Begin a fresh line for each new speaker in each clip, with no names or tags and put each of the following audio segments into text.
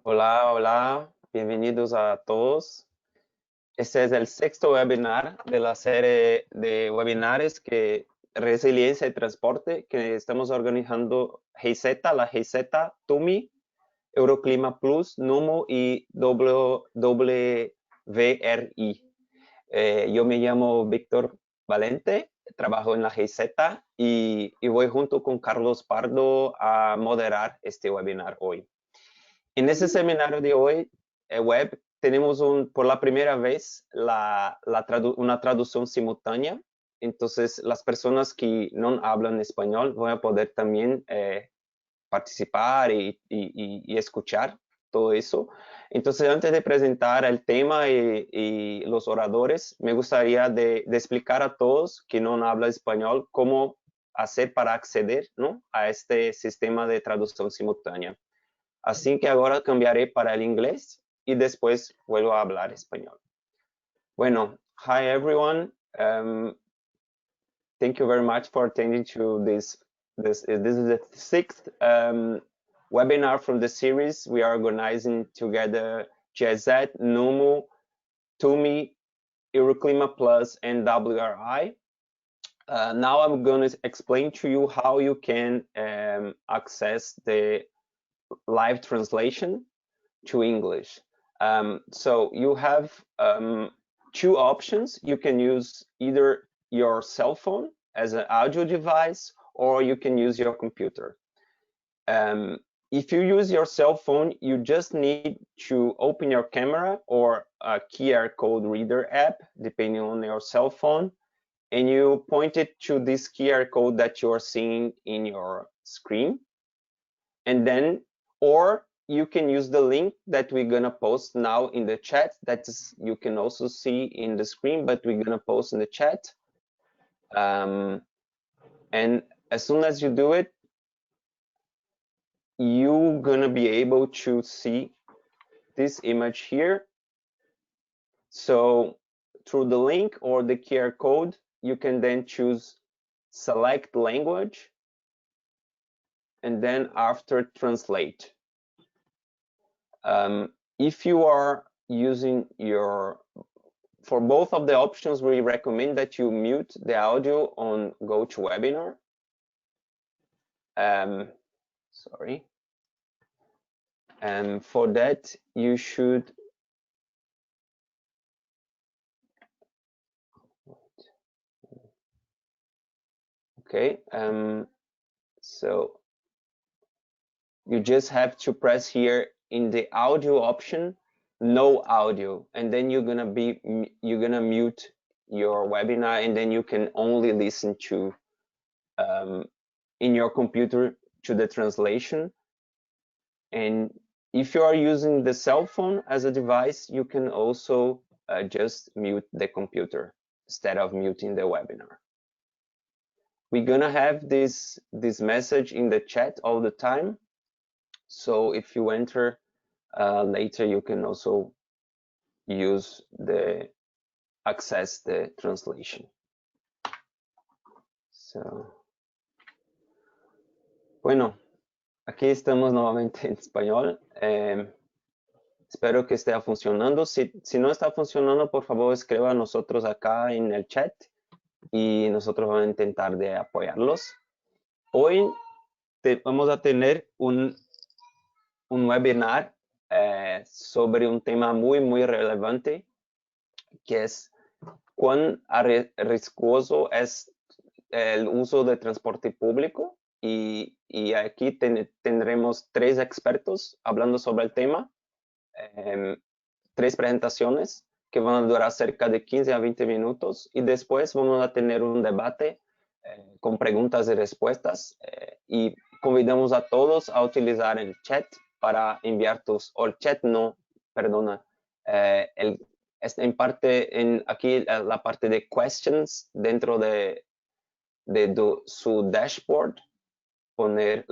Hola, hola, bienvenidos a todos. Este es el sexto webinar de la serie de webinares que Resiliencia y Transporte que estamos organizando GIZ, la GIZ, TUMI, Euroclima Plus, NUMO y WRI. Yo me llamo Víctor Valente, trabajo en la GIZ y voy junto con Carlos Pardo a moderar este webinar hoy. En este seminario de hoy, web, tenemos por la primera vez una traducción simultánea. Entonces, las personas que no hablan español van a poder también participar y escuchar todo eso. Entonces, antes de presentar el tema y los oradores, me gustaría de explicar a todos que no hablan español cómo hacer para acceder, ¿no?, a este sistema de traducción simultánea. Así que ahora cambiaré para el inglés y después vuelvo a hablar español. Bueno, hi everyone. Thank you very much for attending to this. This is the sixth webinar from the series we are organizing together. GIZ, NUMO, TUMI, Euroclima Plus, and WRI. Now I'm going to explain to you how you can access the live translation to English. So you have two options. You can use either your cell phone as an audio device, or you can use your computer. If you use your cell phone, you just need to open your camera or a QR code reader app, depending on your cell phone, and you point it to this QR code that you are seeing in your screen. And then, or you can use the link that we're gonna post now in the chat. That is, you can also see in the screen, but we're gonna post in the chat. And as soon as you do it, you're gonna be able to see this image here. So through the link or the QR code, you can then choose select language, and then after translate. If you are using for both of the options, we recommend that you mute the audio on GoToWebinar. Sorry. And for that, you should. Okay. So you just have to press here in the audio option, no audio, and then you're gonna mute your webinar, and then you can only listen to in your computer to the translation. And if you are using the cell phone as a device, you can also just mute the computer instead of muting the webinar. We're gonna have this message in the chat all the time. So if you enter later, you can also access the translation. So, bueno, aquí estamos nuevamente en español. Espero que esté funcionando. Si no está funcionando, por favor, escriba a nosotros acá en el chat y nosotros vamos a intentar de apoyarlos. Hoy vamos a tener un webinar sobre un tema muy, muy relevante, que es cuán riesgoso es el uso de transporte público. Y aquí tendremos 3 expertos hablando sobre el tema, 3 presentaciones que van a durar cerca de 15 a 20 minutos, y después vamos a tener un debate con preguntas y respuestas, y convidamos a todos a utilizar el chat para enviar aquí la parte de questions dentro de su dashboard, poner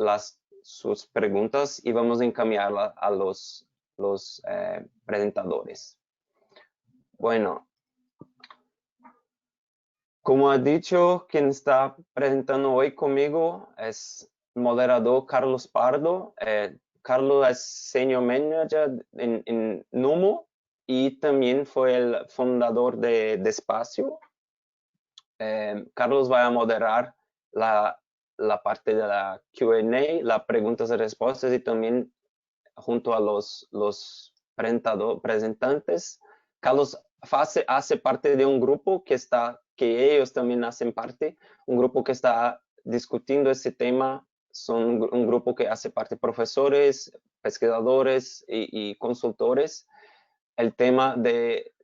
sus preguntas y vamos a encaminarla a los presentadores. Bueno, como ha dicho, quien está presentando hoy conmigo es el moderador Carlos Pardo. Carlos es Senior Manager en Numo y también fue el fundador de Espacio. Carlos va a moderar la parte de la Q&A, las preguntas y respuestas, y también junto a los presentantes. Carlos hace parte de un grupo que ellos también hacen parte, un grupo que está discutiendo ese tema. Son un grupo que hace parte profesores, pesquisadores y consultores. El tema de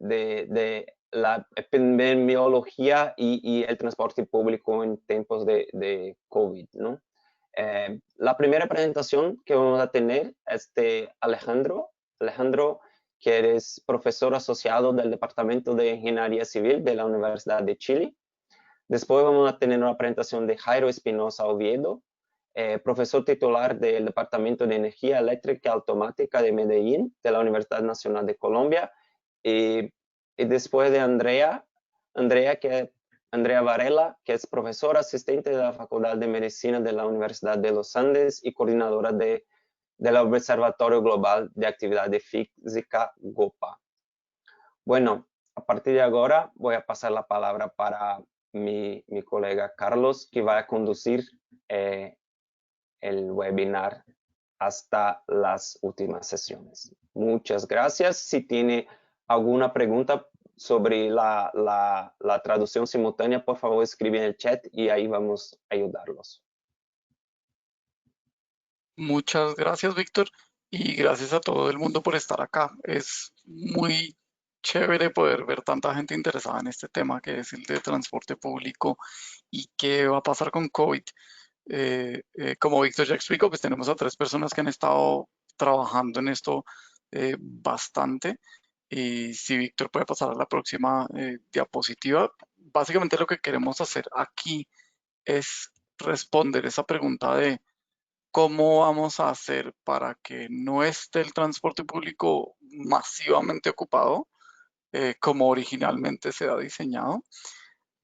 la epidemiología y el transporte público en tiempos de COVID, ¿no? La primera presentación que vamos a tener es de Alejandro. Alejandro, que eres profesor asociado del Departamento de Ingeniería Civil de la Universidad de Chile. Después vamos a tener una presentación de Jairo Espinosa Oviedo, profesor titular del Departamento de Energía Eléctrica Automática de Medellín, de la Universidad Nacional de Colombia. Y después de Andrea Varela, que es profesora asistente de la Facultad de Medicina de la Universidad de los Andes y coordinadora del Observatorio Global de Actividad de Física, GOPA. Bueno, a partir de ahora voy a pasar la palabra para mi colega Carlos, que va a conducir el webinar hasta las últimas sesiones. Muchas gracias. Si tiene alguna pregunta sobre la traducción simultánea, por favor escribe en el chat y ahí vamos a ayudarlos.
Muchas gracias, Víctor, y gracias a todo el mundo por estar acá. Es muy chévere poder ver tanta gente interesada en este tema que es el de transporte público y qué va a pasar con COVID. Como Víctor ya explicó, pues tenemos a 3 personas que han estado trabajando en esto bastante. Y si Víctor puede pasar a la próxima diapositiva, básicamente lo que queremos hacer aquí es responder esa pregunta de cómo vamos a hacer para que no esté el transporte público masivamente ocupado, como originalmente se ha diseñado,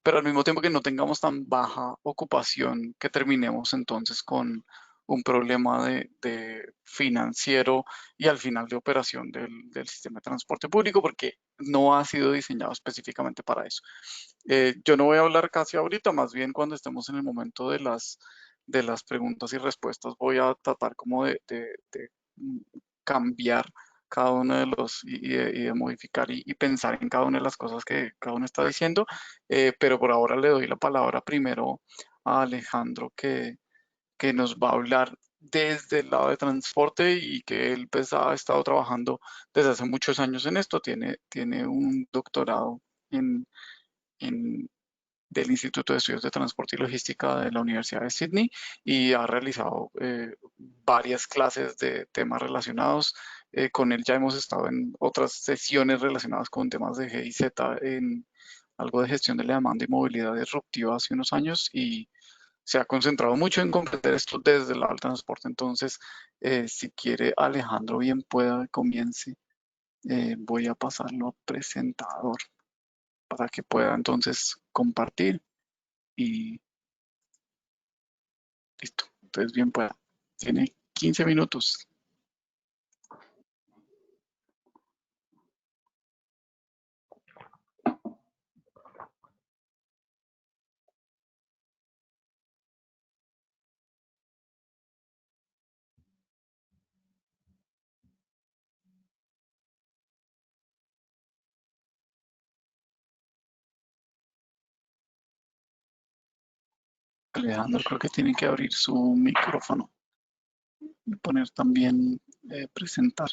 pero al mismo tiempo que no tengamos tan baja ocupación que terminemos entonces con un problema de financiero y al final de operación del sistema de transporte público, porque no ha sido diseñado específicamente para eso. Yo no voy a hablar casi ahorita, más bien cuando estemos en el momento de las preguntas y respuestas voy a tratar como de cambiar cada uno de los y de modificar y pensar en cada una de las cosas que cada uno está diciendo, pero por ahora le doy la palabra primero a Alejandro que nos va a hablar desde el lado de transporte y que él pues ha estado trabajando desde hace muchos años en esto, tiene un doctorado en, en del Instituto de Estudios de Transporte y Logística de la Universidad de Sydney y ha realizado varias clases de temas relacionados. Con él ya hemos estado en otras sesiones relacionadas con temas de G I Z en algo de gestión de la demanda y movilidad disruptiva hace unos años y se ha concentrado mucho en comprender esto desde el lado del transporte. Entonces, si quiere Alejandro bien pueda comience, voy a pasarlo a presentador para que pueda entonces compartir y listo. Entonces, bien pueda. Tiene 15 minutos. Alejandro creo que tiene que abrir su micrófono y poner también presentar.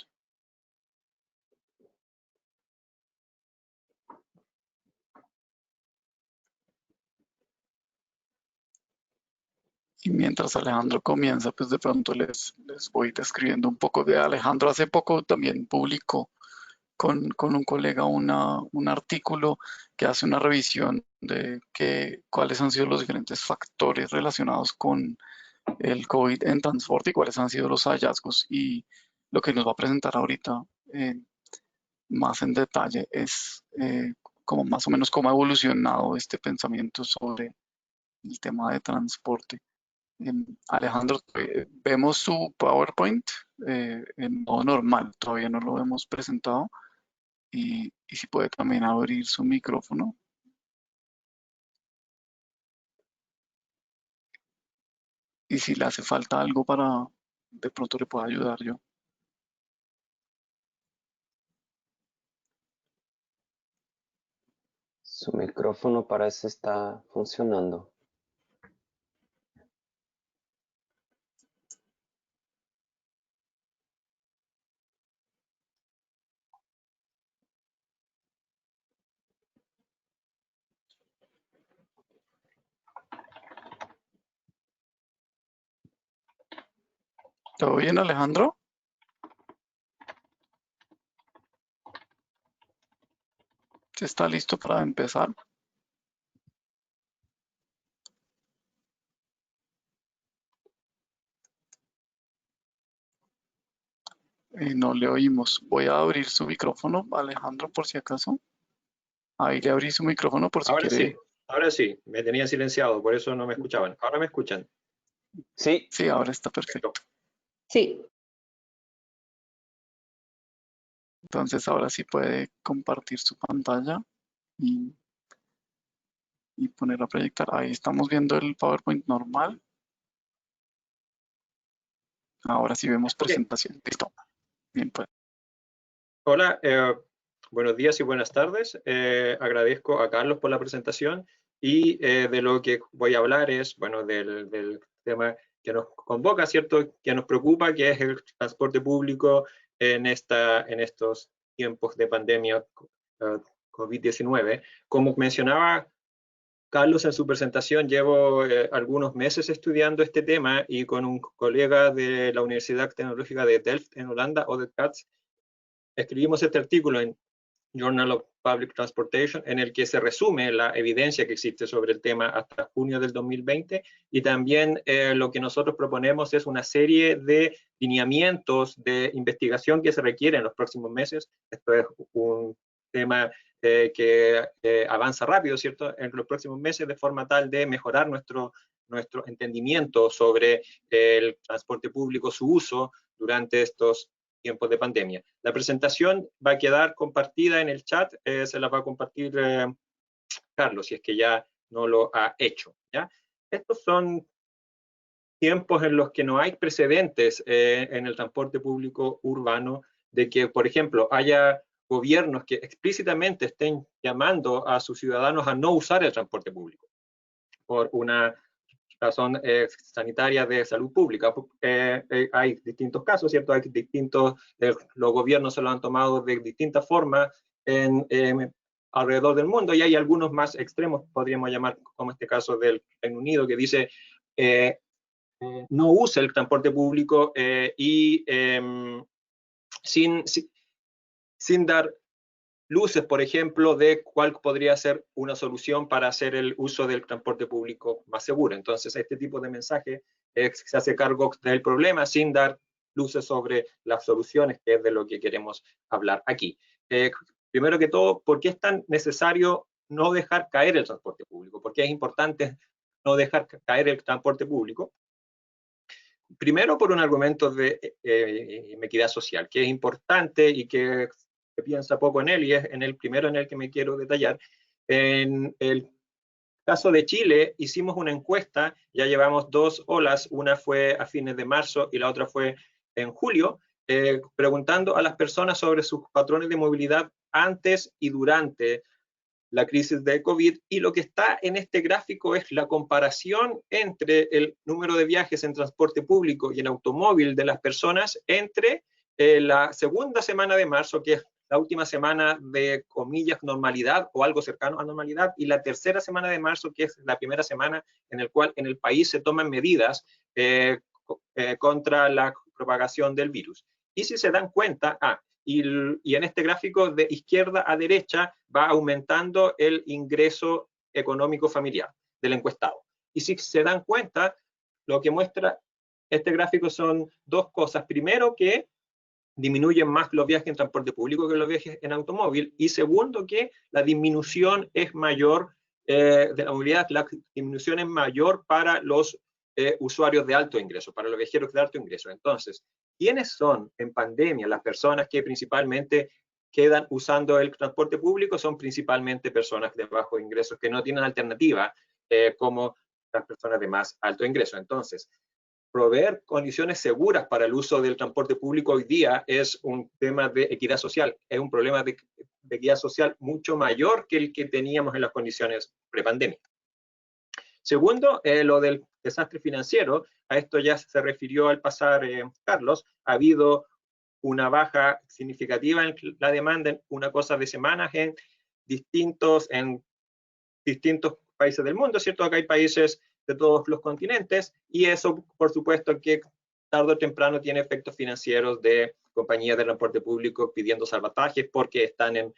Y mientras Alejandro comienza, pues de pronto les voy describiendo un poco de Alejandro. Hace poco también publicó con un colega un artículo que hace una revisión de cuáles han sido los diferentes factores relacionados con el COVID en transporte y cuáles han sido los hallazgos. Y lo que nos va a presentar ahorita más en detalle es como más o menos cómo ha evolucionado este pensamiento sobre el tema de transporte. Alejandro, vemos su PowerPoint en modo normal, todavía no lo hemos presentado. Y si puede también abrir su micrófono. Y si le hace falta algo para, de pronto le puedo ayudar yo.
Su micrófono parece estar funcionando.
¿Todo bien, Alejandro? ¿Sí está listo para empezar? No le oímos. Voy a abrir su micrófono, Alejandro, por si acaso. Ahí le abrí su micrófono por si quiere.
Ahora sí, me tenía silenciado, por eso no me escuchaban. Ahora me escuchan.
Sí.
Sí, ahora está perfecto.
Sí.
Entonces ahora sí puede compartir su pantalla y poner a proyectar. Ahí estamos viendo el PowerPoint normal. Ahora sí vemos presentación. Listo. Bien, pues.
Hola, buenos días y buenas tardes. Agradezco a Carlos por la presentación y de lo que voy a hablar es, bueno, del tema que nos convoca, ¿cierto? Que nos preocupa, que es el transporte público en estos tiempos de pandemia COVID-19. Como mencionaba Carlos en su presentación, llevo algunos meses estudiando este tema y con un colega de la Universidad Tecnológica de Delft en Holanda, Oded Katz, escribimos este artículo en Journal of Public Transportation, en el que se resume la evidencia que existe sobre el tema hasta junio del 2020, y también lo que nosotros proponemos es una serie de lineamientos de investigación que se requieren en los próximos meses. Esto es un tema que avanza rápido, ¿cierto?, en los próximos meses, de forma tal de mejorar nuestro entendimiento sobre el transporte público, su uso durante estos tiempos de pandemia. La presentación va a quedar compartida en el chat, se la va a compartir Carlos, si es que ya no lo ha hecho, ¿ya? Estos son tiempos en los que no hay precedentes en el transporte público urbano, de que, por ejemplo, haya gobiernos que explícitamente estén llamando a sus ciudadanos a no usar el transporte público por una razón sanitaria de salud pública. Hay distintos casos, ¿cierto? Hay distintos, los gobiernos se lo han tomado de distintas formas alrededor del mundo, y hay algunos más extremos, podríamos llamar, como este caso del Reino Unido, que dice no use el transporte público y sin dar luces, por ejemplo, de cuál podría ser una solución para hacer el uso del transporte público más seguro. Entonces, este tipo de mensaje se hace cargo del problema sin dar luces sobre las soluciones, que es de lo que queremos hablar aquí. Primero que todo, ¿por qué es tan necesario no dejar caer el transporte público? ¿Por qué es importante no dejar caer el transporte público? Primero, por un argumento de equidad social, que es importante y que se piensa poco en él, y es en el primero en el que me quiero detallar. En el caso de Chile, hicimos una encuesta, ya llevamos 2 olas, una fue a fines de marzo y la otra fue en julio, preguntando a las personas sobre sus patrones de movilidad antes y durante la crisis de COVID, y lo que está en este gráfico es la comparación entre el número de viajes en transporte público y en automóvil de las personas entre la segunda semana de marzo, que es la última semana de, comillas, normalidad o algo cercano a normalidad, y la tercera semana de marzo, que es la primera semana en la cual en el país se toman medidas contra la propagación del virus. Y si se dan cuenta, y en este gráfico de izquierda a derecha va aumentando el ingreso económico familiar del encuestado. Y si se dan cuenta, lo que muestra este gráfico son dos cosas. Primero, que disminuyen más los viajes en transporte público que los viajes en automóvil. Y segundo, que la disminución es mayor de la movilidad, la disminución es mayor para los usuarios de alto ingreso, para los viajeros de alto ingreso. Entonces, ¿quiénes son en pandemia las personas que principalmente quedan usando el transporte público? Son principalmente personas de bajo ingresos que no tienen alternativa, como las personas de más alto ingreso. Entonces, proveer condiciones seguras para el uso del transporte público hoy día es un tema de equidad social, es un problema de equidad social mucho mayor que el que teníamos en las condiciones prepandemia. Segundo, lo del desastre financiero, a esto ya se refirió al pasar Carlos, ha habido una baja significativa en la demanda en una cosa de semanas en distintos países del mundo, ¿cierto? Acá hay países de todos los continentes y eso, por supuesto, que tarde o temprano tiene efectos financieros de compañías de transporte público pidiendo salvatajes porque están en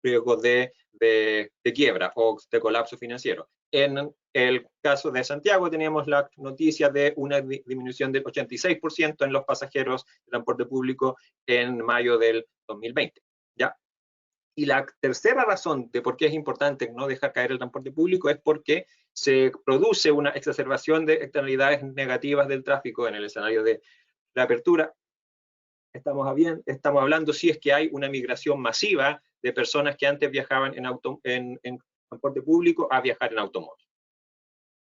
riesgo de quiebra o de colapso financiero. En el caso de Santiago teníamos la noticia de una disminución del 86% en los pasajeros de transporte público en mayo del 2020. ¿Ya? Y la tercera razón de por qué es importante no dejar caer el transporte público es porque se produce una exacerbación de externalidades negativas del tráfico en el escenario de reapertura. Estamos hablando si es que hay una migración masiva de personas que antes viajaban en transporte público a viajar en automóvil.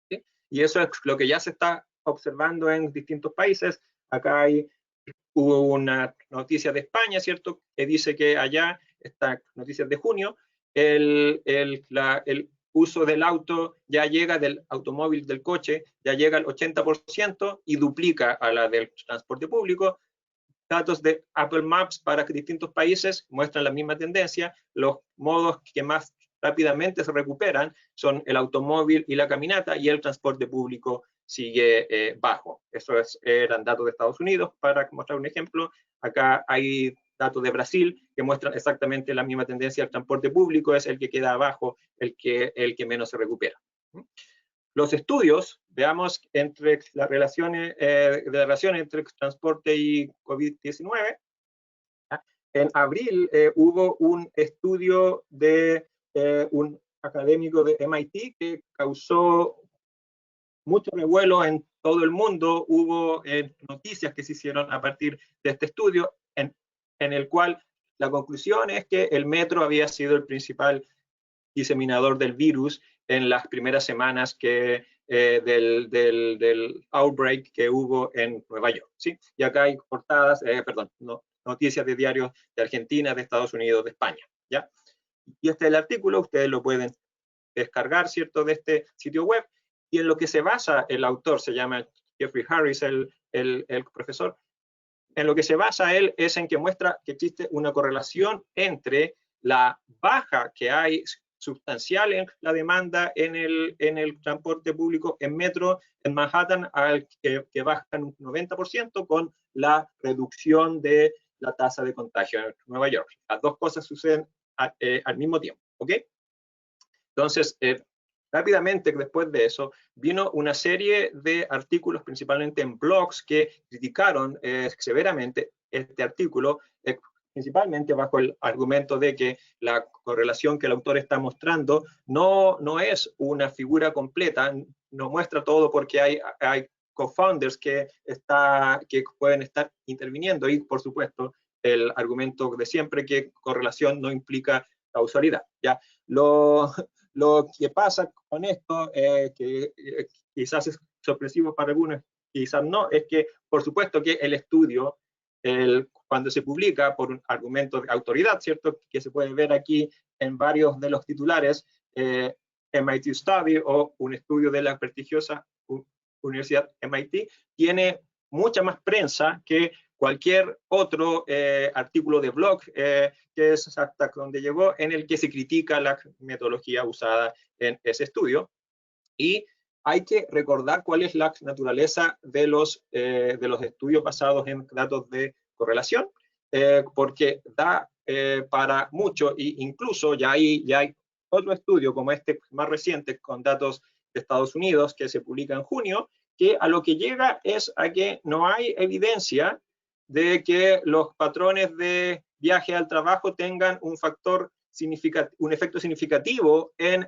¿Sí? Y eso es lo que ya se está observando en distintos países. Acá hubo una noticia de España, ¿cierto?, que dice que allá, esta noticia de junio, el uso del auto ya llega, del automóvil, del coche, ya llega al 80% y duplica a la del transporte público. Datos de Apple Maps para distintos países muestran la misma tendencia. Los modos que más rápidamente se recuperan son el automóvil y la caminata, y el transporte público sigue bajo. Esos eran datos de Estados Unidos, para mostrar un ejemplo. Acá hay datos de Brasil que muestran exactamente la misma tendencia. El transporte público es el que queda abajo, el que menos se recupera. Los estudios, veamos, entre las relaciones, entre transporte y COVID-19. En abril hubo un estudio de un académico de MIT que causó mucho revuelo en todo el mundo. Hubo noticias que se hicieron a partir de este estudio, en el cual la conclusión es que el metro había sido el principal diseminador del virus en las primeras semanas del outbreak que hubo en Nueva York. ¿Sí? Y acá hay portadas, noticias de diarios de Argentina, de Estados Unidos, de España. ¿Ya? Y este es el artículo, ustedes lo pueden descargar, ¿cierto?, de este sitio web. Y en lo que se basa el autor, se llama Jeffrey Harris, el profesor, en lo que se basa él es en que muestra que existe una correlación entre la baja que hay sustancial en la demanda en el transporte público en metro en Manhattan, que baja en un 90%, con la reducción de la tasa de contagio en Nueva York. Las dos cosas suceden al mismo tiempo. ¿Ok? Entonces, rápidamente después de eso, vino una serie de artículos, principalmente en blogs, que criticaron severamente este artículo, principalmente bajo el argumento de que la correlación que el autor está mostrando no es una figura completa, no muestra todo, porque hay co-founders que pueden estar interviniendo, y por supuesto el argumento de siempre que correlación no implica causalidad. ¿Ya? Lo que pasa con esto, que quizás es sorpresivo para algunos, quizás no, es que por supuesto que el estudio, cuando se publica por un argumento de autoridad, ¿cierto?, que se puede ver aquí en varios de los titulares, MIT Study, o un estudio de la prestigiosa Universidad MIT, tiene mucha más prensa que cualquier otro artículo de blog, que es hasta donde llegó, en el que se critica la metodología usada en ese estudio. Y hay que recordar cuál es la naturaleza de los estudios basados en datos de correlación, porque da para mucho, e incluso ya hay otro estudio como este más reciente con datos de Estados Unidos que se publica en junio, que a lo que llega es a que no hay evidencia de que los patrones de viaje al trabajo tengan un efecto significativo en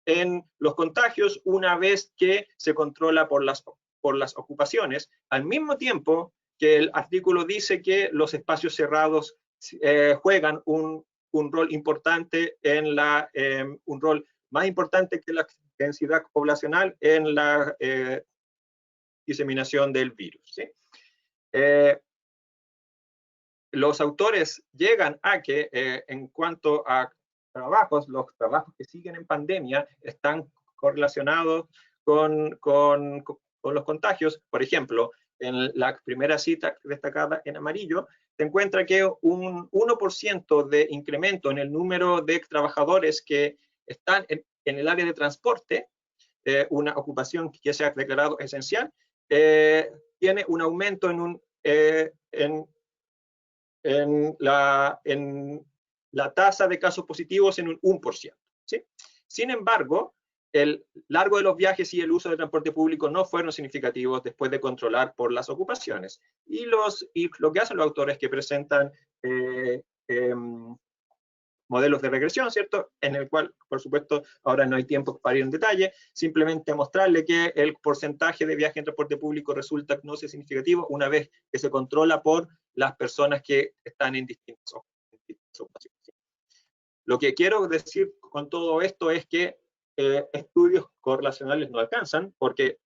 en los contagios una vez que se controla por las ocupaciones, al mismo tiempo que el artículo dice que los espacios cerrados juegan un rol importante un rol más importante que la densidad poblacional en la diseminación del virus, ¿sí? Los autores llegan a que en cuanto a los trabajos que siguen en pandemia están correlacionados con los contagios. Por ejemplo, en la primera cita destacada en amarillo, se encuentra que un 1% de incremento en el número de trabajadores que están en el área de transporte, una ocupación que se ha declarado esencial, tiene un aumento en la tasa de casos positivos en un 1%. ¿Sí? Sin embargo, el largo de los viajes y el uso del transporte público no fueron significativos después de controlar por las ocupaciones. Y lo que hacen los autores que presentan modelos de regresión, ¿cierto? En el cual, por supuesto, ahora no hay tiempo para ir en detalle, simplemente mostrarle que el porcentaje de viaje en transporte público resulta no ser significativo una vez que se controla por las personas que están en distintas ocupaciones. Lo que quiero decir con todo esto es que estudios correlacionales no alcanzan, porque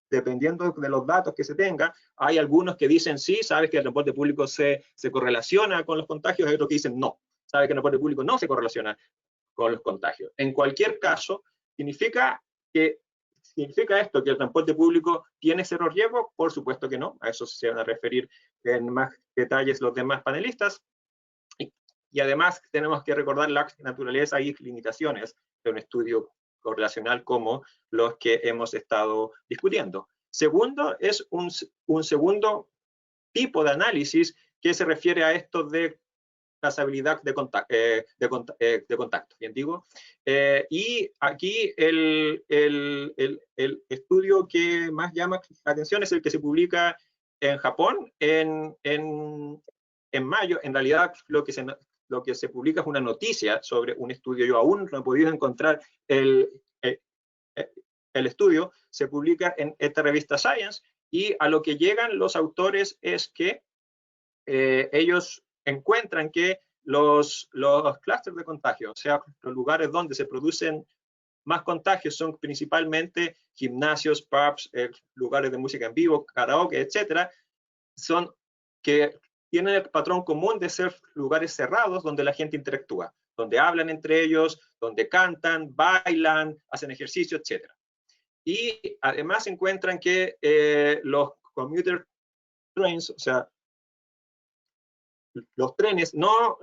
dependiendo de los datos que se tenga, hay algunos que dicen sí, sabes que el transporte público se correlaciona con los contagios, hay otros que dicen no, sabes que el transporte público no se correlaciona con los contagios. En cualquier caso, ¿significa esto que el transporte público tiene cero riesgo? Por supuesto que no, a eso se van a referir en más detalles los demás panelistas. Y además tenemos que recordar la naturaleza y limitaciones de un estudio correlacional como los que hemos estado discutiendo. Segundo, es un segundo tipo de análisis que se refiere a esto de trazabilidad de contacto, bien digo. Y aquí el estudio que más llama la atención es el que se publica en Japón en mayo. En realidad lo que se publica es una noticia sobre un estudio. Yo aún no he podido encontrar el estudio. Se publica en esta revista Science y a lo que llegan los autores es que ellos encuentran que los clústeres de contagio, o sea, los lugares donde se producen más contagios son principalmente gimnasios, pubs, lugares de música en vivo, karaoke, etcétera, son que tienen el patrón común de ser lugares cerrados donde la gente interactúa, donde hablan entre ellos, donde cantan, bailan, hacen ejercicio, etcétera. Y además encuentran que los commuter trains, o sea, los trenes no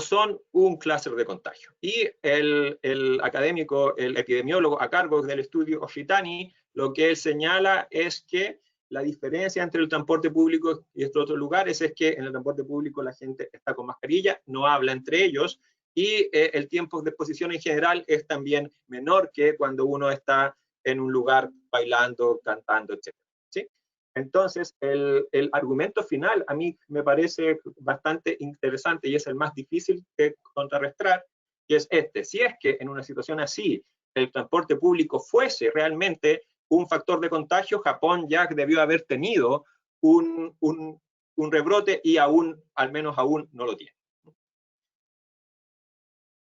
son un clúster de contagio. Y el académico, el epidemiólogo a cargo del estudio Oshitani, lo que él señala es que la diferencia entre el transporte público y estos otros lugares es que en el transporte público la gente está con mascarilla, no habla entre ellos, y el tiempo de exposición en general es también menor que cuando uno está en un lugar bailando, cantando, etc. ¿Sí? Entonces, el argumento final a mí me parece bastante interesante y es el más difícil de contrarrestar, que es este. Si es que en una situación así el transporte público fuese realmente un factor de contagio, Japón ya debió haber tenido un rebrote y al menos aún no lo tiene.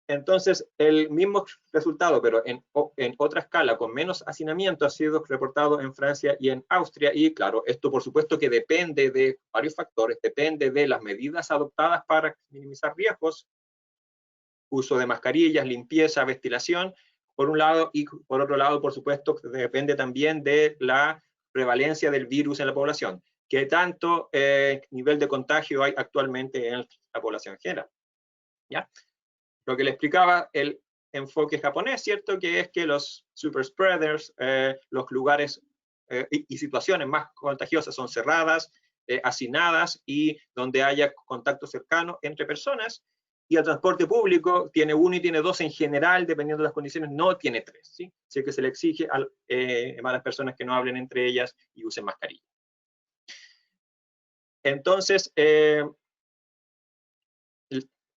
Entonces, el mismo resultado, pero en otra escala, con menos hacinamiento, ha sido reportado en Francia y en Austria. Y claro, esto por supuesto que depende de varios factores, depende de las medidas adoptadas para minimizar riesgos, uso de mascarillas, limpieza, ventilación, por un lado, y por otro lado, por supuesto, depende también de la prevalencia del virus en la población. ¿Qué tanto nivel de contagio hay actualmente en la población general? ¿Ya? Lo que le explicaba el enfoque japonés, ¿cierto? Que es que los super spreaders, los lugares y situaciones más contagiosas son cerradas, hacinadas y donde haya contacto cercano entre personas. Y el transporte público tiene 1 y tiene 2 en general, dependiendo de las condiciones, no tiene 3. ¿Sí? Así que se le exige a las personas que no hablen entre ellas y usen mascarilla. Entonces,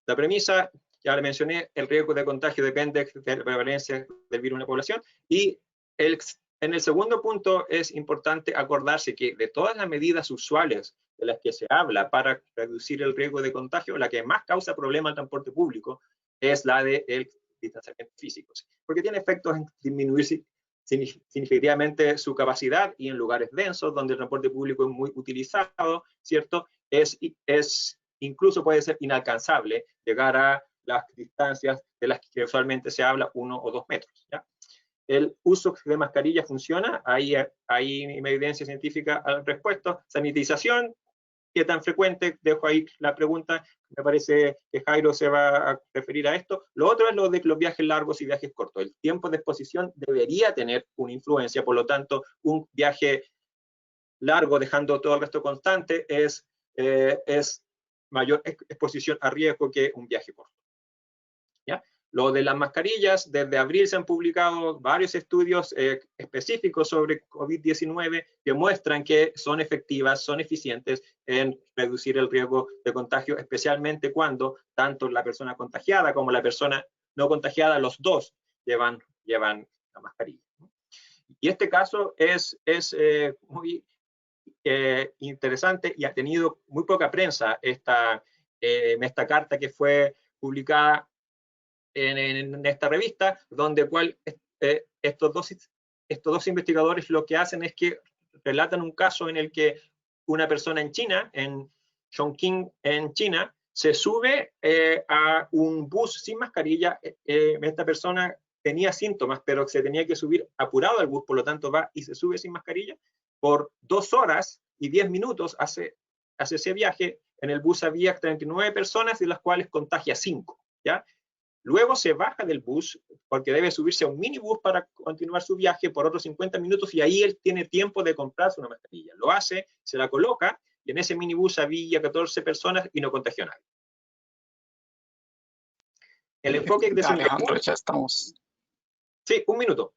la premisa ya le mencioné, el riesgo de contagio depende de la prevalencia del virus en la población. Y en el segundo punto es importante acordarse que de todas las medidas usuales de las que se habla para reducir el riesgo de contagio, la que más causa problemas al transporte público es la del distanciamiento físico, porque tiene efectos en disminuir significativamente su capacidad, y en lugares densos donde el transporte público es muy utilizado, ¿cierto? Incluso puede ser inalcanzable llegar a las distancias de las que usualmente se habla, 1 o 2 metros, ¿ya? El uso de mascarilla funciona, hay evidencia científica al respecto. Sanitización, ¿qué tan frecuente? Dejo ahí la pregunta, me parece que Jairo se va a referir a esto. Lo otro es lo de los viajes largos y viajes cortos. El tiempo de exposición debería tener una influencia, por lo tanto, un viaje largo dejando todo el resto constante es mayor exposición a riesgo que un viaje corto, ¿ya? Lo de las mascarillas, desde abril se han publicado varios estudios específicos sobre COVID-19 que muestran que son efectivas, son eficientes en reducir el riesgo de contagio, especialmente cuando tanto la persona contagiada como la persona no contagiada, los dos llevan la mascarilla. Y este caso es muy interesante y ha tenido muy poca prensa esta carta que fue publicada en esta revista, donde estos dos investigadores lo que hacen es que relatan un caso en el que una persona en China, en Chongqing, en China, se sube a un bus sin mascarilla. Esta persona tenía síntomas, pero se tenía que subir apurado al bus, por lo tanto va y se sube sin mascarilla. Por 2 horas y 10 minutos hace ese viaje. En el bus había 39 personas, de las cuales contagia 5, ¿ya? Luego se baja del bus porque debe subirse a un minibús para continuar su viaje por otros 50 minutos, y ahí él tiene tiempo de comprarse una mascarilla. Lo hace, se la coloca, y en ese minibús había 14 personas y no contagió a nadie. El enfoque de Singapur...
Alejandro, ya estamos.
Sí, un minuto.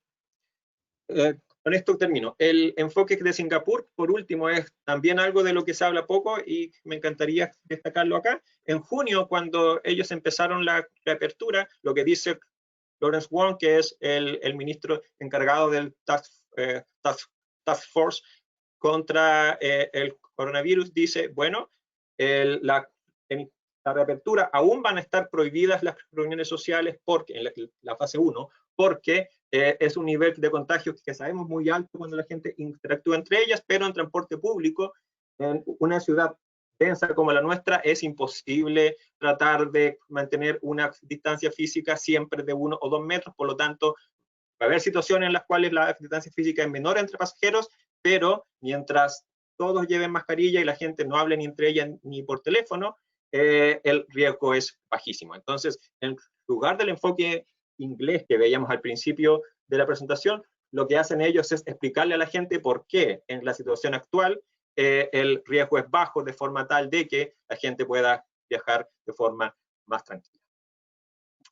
Con esto termino. El enfoque de Singapur, por último, es también algo de lo que se habla poco y me encantaría destacarlo acá. En junio, cuando ellos empezaron la reapertura, lo que dice Lawrence Wong, que es el ministro encargado del Task Force contra el coronavirus, dice, bueno, en la reapertura aún van a estar prohibidas las reuniones sociales porque, en la fase 1, porque es un nivel de contagio que sabemos muy alto cuando la gente interactúa entre ellas, pero en transporte público, en una ciudad densa como la nuestra, es imposible tratar de mantener una distancia física siempre de 1 o 2 metros, por lo tanto, va a haber situaciones en las cuales la distancia física es menor entre pasajeros, pero mientras todos lleven mascarilla y la gente no hable ni entre ellas ni por teléfono, el riesgo es bajísimo. Entonces, en lugar del enfoque inglés que veíamos al principio de la presentación, lo que hacen ellos es explicarle a la gente por qué en la situación actual el riesgo es bajo, de forma tal de que la gente pueda viajar de forma más tranquila.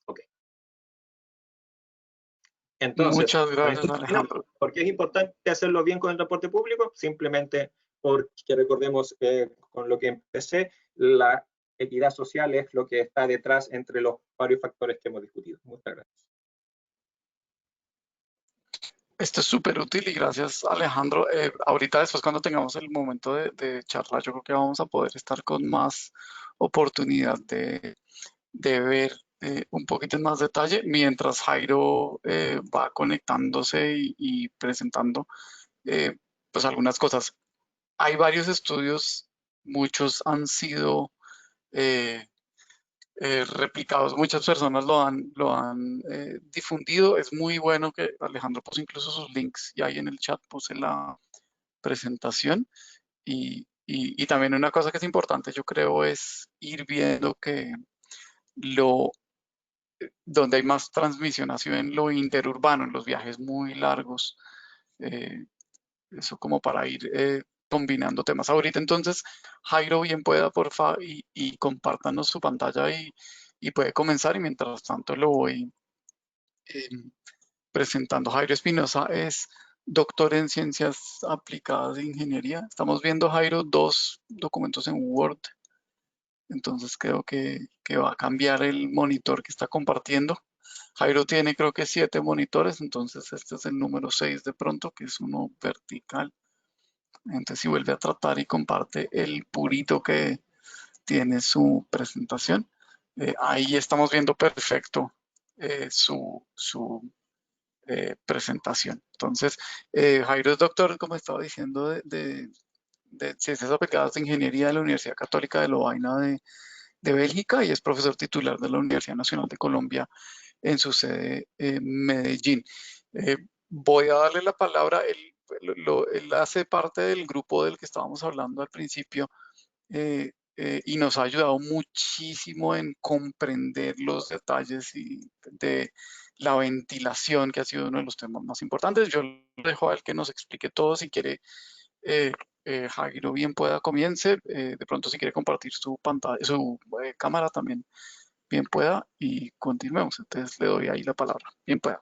Ok. Entonces,
muchas gracias, Alejandro.
¿Por qué es importante hacerlo bien con el transporte público? Simplemente porque recordemos con lo que empecé, la equidad social es lo que está detrás entre los varios factores que hemos discutido. Muchas gracias.
Esto es súper útil y gracias, Alejandro. Ahorita después, cuando tengamos el momento de charlar, yo creo que vamos a poder estar con más oportunidad de ver un poquito en más detalle, mientras Jairo va conectándose y presentando pues algunas cosas. Hay varios estudios, muchos han sido replicados, muchas personas lo han difundido. Es muy bueno que Alejandro puso incluso sus links, y ahí en el chat puse la presentación. Y también una cosa que es importante, yo creo, es ir viendo que donde hay más transmisión ha sido en lo interurbano, en los viajes muy largos. Eso como para ir combinando temas ahorita. Entonces, Jairo, bien pueda, porfa, y compártanos su pantalla y puede comenzar, y mientras tanto lo voy presentando. Jairo Espinosa es doctor en Ciencias Aplicadas de Ingeniería. Estamos viendo, Jairo, 2 documentos en Word. entonces creo que va a cambiar el monitor que está compartiendo. Jairo tiene creo que 7 monitores, entonces este es el número 6 de pronto, que es uno vertical. Entonces si vuelve a tratar y comparte el purito que tiene su presentación, ahí estamos viendo perfecto su presentación. Entonces, Jairo es doctor, como estaba diciendo, de Ciencias Aplicadas de Ingeniería de la Universidad Católica de Lovaina de Bélgica y es profesor titular de la Universidad Nacional de Colombia en su sede en Medellín. Voy a darle la palabra, él hace parte del grupo del que estábamos hablando al principio y nos ha ayudado muchísimo en comprender los detalles de la ventilación, que ha sido uno de los temas más importantes. Yo le dejo a él que nos explique todo. Si quiere, Jairo, bien pueda comience. De pronto, si quiere compartir su pantalla, su cámara también, bien pueda, y continuemos. Entonces, le doy ahí la palabra. Bien pueda.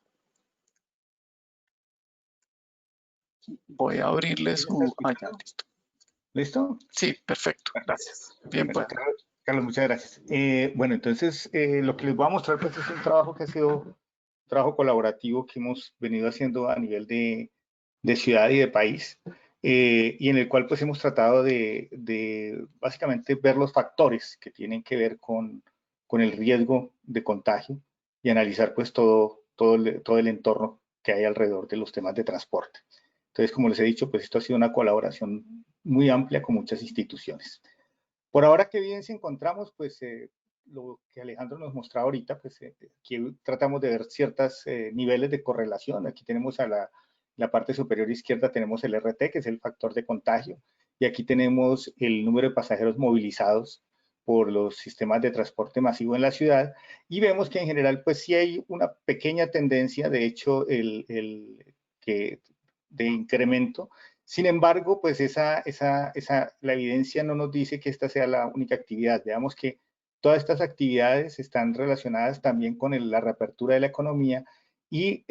Voy a abrirle su... Ah, ya, listo.
¿Listo?
Sí, perfecto. Gracias. Bien
Bueno,
pueda.
Carlos, muchas gracias. Bueno, entonces lo que les voy a mostrar pues, es un trabajo que ha sido un trabajo colaborativo que hemos venido haciendo a nivel de ciudad y de país, y en el cual pues hemos tratado de básicamente ver los factores que tienen que ver con el riesgo de contagio y analizar pues todo el entorno que hay alrededor de los temas de transporte. Entonces, como les he dicho, pues esto ha sido una colaboración muy amplia con muchas instituciones. Por ahora, ¿qué evidencia encontramos? Pues lo que Alejandro nos mostraba ahorita, pues aquí tratamos de ver ciertos niveles de correlación. Aquí tenemos a la parte superior izquierda, tenemos el RT, que es el factor de contagio, y aquí tenemos el número de pasajeros movilizados por los sistemas de transporte masivo en la ciudad, y vemos que en general, pues sí hay una pequeña tendencia, de hecho, de incremento. Sin embargo, pues la evidencia no nos dice que esta sea la única actividad. Veamos que todas estas actividades están relacionadas también con la reapertura de la economía y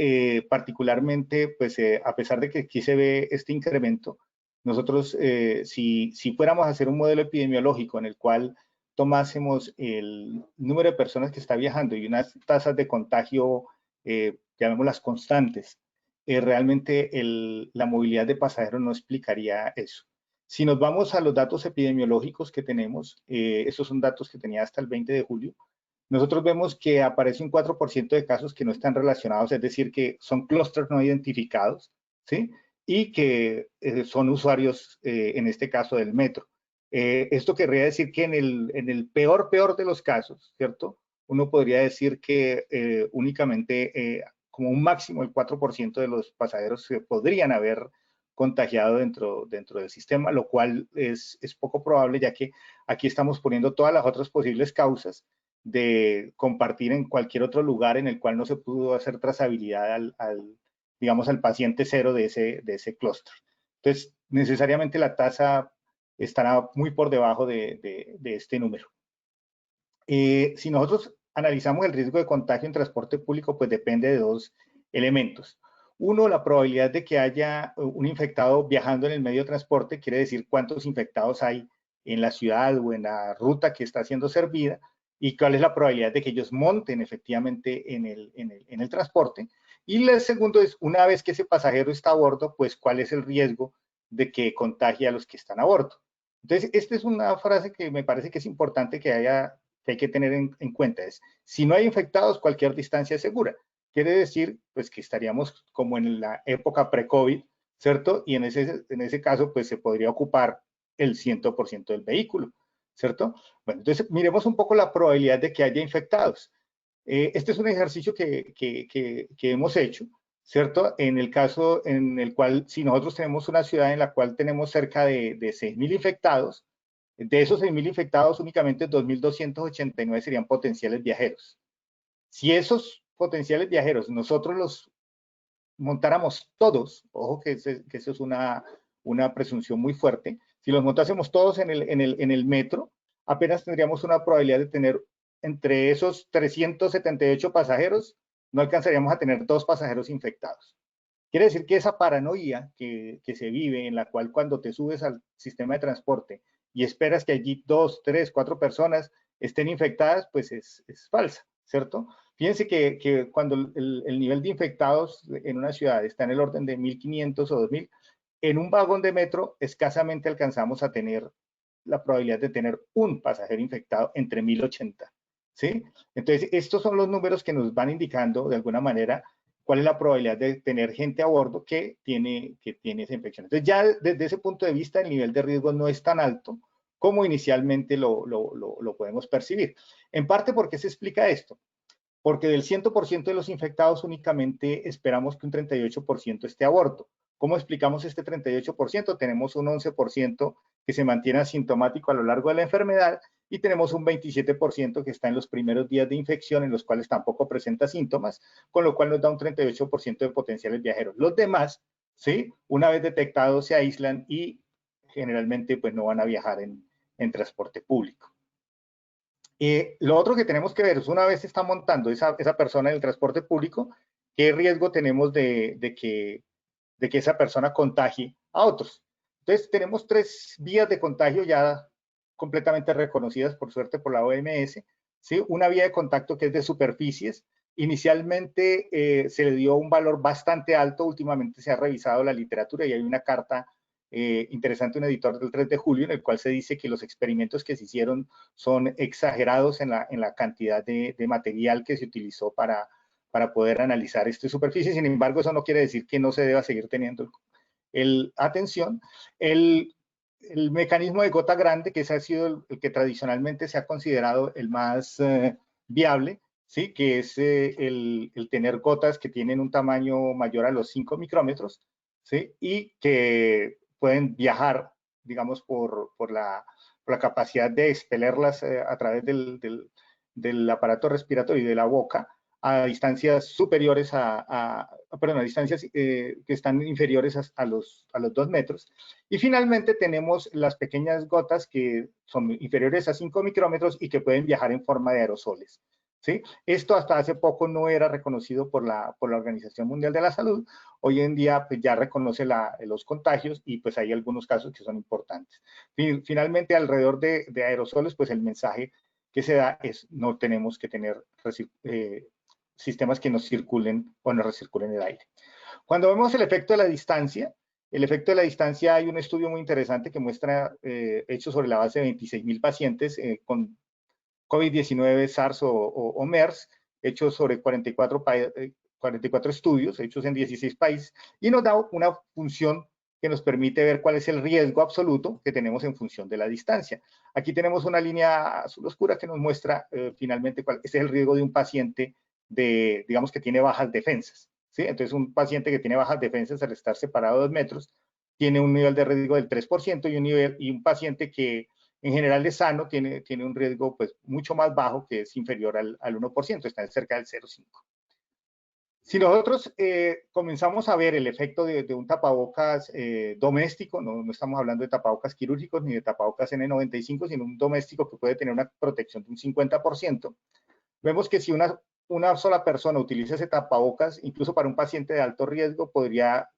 particularmente, pues a pesar de que aquí se ve este incremento, nosotros si fuéramos a hacer un modelo epidemiológico en el cual tomásemos el número de personas que está viajando y unas tasas de contagio, llamémoslas constantes, realmente la movilidad de pasajeros no explicaría eso. Si nos vamos a los datos epidemiológicos que tenemos, esos son datos que tenía hasta el 20 de julio, nosotros vemos que aparece un 4% de casos que no están relacionados, es decir, que son clústeres no identificados, ¿sí? Y que son usuarios, en este caso, del metro. Esto querría decir que en el peor de los casos, ¿cierto? Uno podría decir que únicamente como un máximo el 4% de los pasajeros se podrían haber contagiado dentro del sistema, lo cual es poco probable, ya que aquí estamos poniendo todas las otras posibles causas de compartir en cualquier otro lugar en el cual no se pudo hacer trazabilidad digamos, al paciente cero de ese clúster. Entonces, necesariamente la tasa estará muy por debajo de este número. Si nosotros analizamos el riesgo de contagio en transporte público, pues depende de dos elementos. Uno, la probabilidad de que haya un infectado viajando en el medio de transporte, quiere decir cuántos infectados hay en la ciudad o en la ruta que está siendo servida, y cuál es la probabilidad de que ellos monten efectivamente en el transporte. Y el segundo es, una vez que ese pasajero está a bordo, pues cuál es el riesgo de que contagie a los que están a bordo. Entonces, esta es una frase que me parece que es importante que hay que tener en cuenta. Es, si no hay infectados, cualquier distancia es segura. Quiere decir, pues, que estaríamos como en la época pre-COVID, ¿cierto? Y en ese caso, pues, se podría ocupar el 100% del vehículo, ¿cierto? Bueno, entonces, miremos un poco la probabilidad de que haya infectados. Este es un ejercicio que hemos hecho, ¿cierto? En el caso en el cual, si nosotros tenemos una ciudad en la cual tenemos cerca de 6.000 infectados, de esos 6.000 infectados, únicamente 2.289 serían potenciales viajeros. Si esos potenciales viajeros nosotros los montáramos todos, ojo que eso es una presunción muy fuerte, si los montásemos todos en el metro, apenas tendríamos una probabilidad de tener entre esos 378 pasajeros, no alcanzaríamos a tener 2 pasajeros infectados. Quiere decir que esa paranoia que se vive, en la cual cuando te subes al sistema de transporte y esperas que allí 2, 3, 4 personas estén infectadas, pues es falsa, ¿cierto? Fíjense que cuando el nivel de infectados en una ciudad está en el orden de 1.500 o 2.000, en un vagón de metro escasamente alcanzamos a tener la probabilidad de tener un pasajero infectado entre 1.080, ¿sí? Entonces, estos son los números que nos van indicando de alguna manera cuál es la probabilidad de tener gente a bordo que tiene esa infección. Entonces, ya desde ese punto de vista, el nivel de riesgo no es tan alto como inicialmente lo podemos percibir. En parte, ¿por qué se explica esto? Porque del 100% de los infectados únicamente esperamos que un 38% esté a bordo. ¿Cómo explicamos este 38%? Tenemos un 11% que se mantiene asintomático a lo largo de la enfermedad y tenemos un 27% que está en los primeros días de infección en los cuales tampoco presenta síntomas, con lo cual nos da un 38% de potenciales viajeros. Los demás, ¿sí? Una vez detectados se aíslan y generalmente pues no van a viajar en transporte público. Lo otro que tenemos que ver es, una vez se está montando esa persona en el transporte público, ¿qué riesgo tenemos de que esa persona contagie a otros? Entonces, tenemos 3 vías de contagio ya completamente reconocidas, por suerte, por la OMS, ¿sí? Una vía de contacto que es de superficies. Inicialmente se le dio un valor bastante alto, últimamente se ha revisado la literatura y hay una carta interesante, un editor del 3 de julio, en el cual se dice que los experimentos que se hicieron son exagerados en la cantidad de material que se utilizó para poder analizar esta superficie. Sin embargo, eso no quiere decir que no se deba seguir teniendo atención. El mecanismo de gota grande, que ese ha sido el que tradicionalmente se ha considerado el más viable, ¿sí? Que es el tener gotas que tienen un tamaño mayor a los 5 micrómetros, ¿sí? Y que pueden viajar, digamos, por la capacidad de expelerlas a través del aparato respiratorio y de la boca a distancias superiores a distancias que están inferiores a los 2 metros. Y finalmente tenemos las pequeñas gotas que son inferiores a 5 micrómetros y que pueden viajar en forma de aerosoles, ¿sí? Esto hasta hace poco no era reconocido por la Organización Mundial de la Salud. Hoy en día pues, ya reconoce los contagios y pues hay algunos casos que son importantes. Finalmente, alrededor de aerosoles, pues el mensaje que se da es no tenemos que tener sistemas que nos circulen o nos recirculen el aire. Cuando vemos el efecto de la distancia, hay un estudio muy interesante que muestra, hecho sobre la base de 26,000 pacientes con COVID-19, SARS o MERS, hecho sobre 44 estudios, hechos en 16 países, y nos da una función que nos permite ver cuál es el riesgo absoluto que tenemos en función de la distancia. Aquí tenemos una línea azul oscura que nos muestra finalmente cuál es el riesgo de un paciente digamos que tiene bajas defensas, ¿sí? Entonces, un paciente que tiene bajas defensas al estar separado 2 metros tiene un nivel de riesgo del 3% y un paciente que en general es sano tiene un riesgo pues mucho más bajo, que es inferior al 1%, está cerca del 0,5%. Si nosotros comenzamos a ver el efecto de un tapabocas doméstico, no estamos hablando de tapabocas quirúrgicos ni de tapabocas N95, sino un doméstico que puede tener una protección de un 50%, vemos que si una sola persona utiliza ese tapabocas, incluso para un paciente de alto riesgo, podría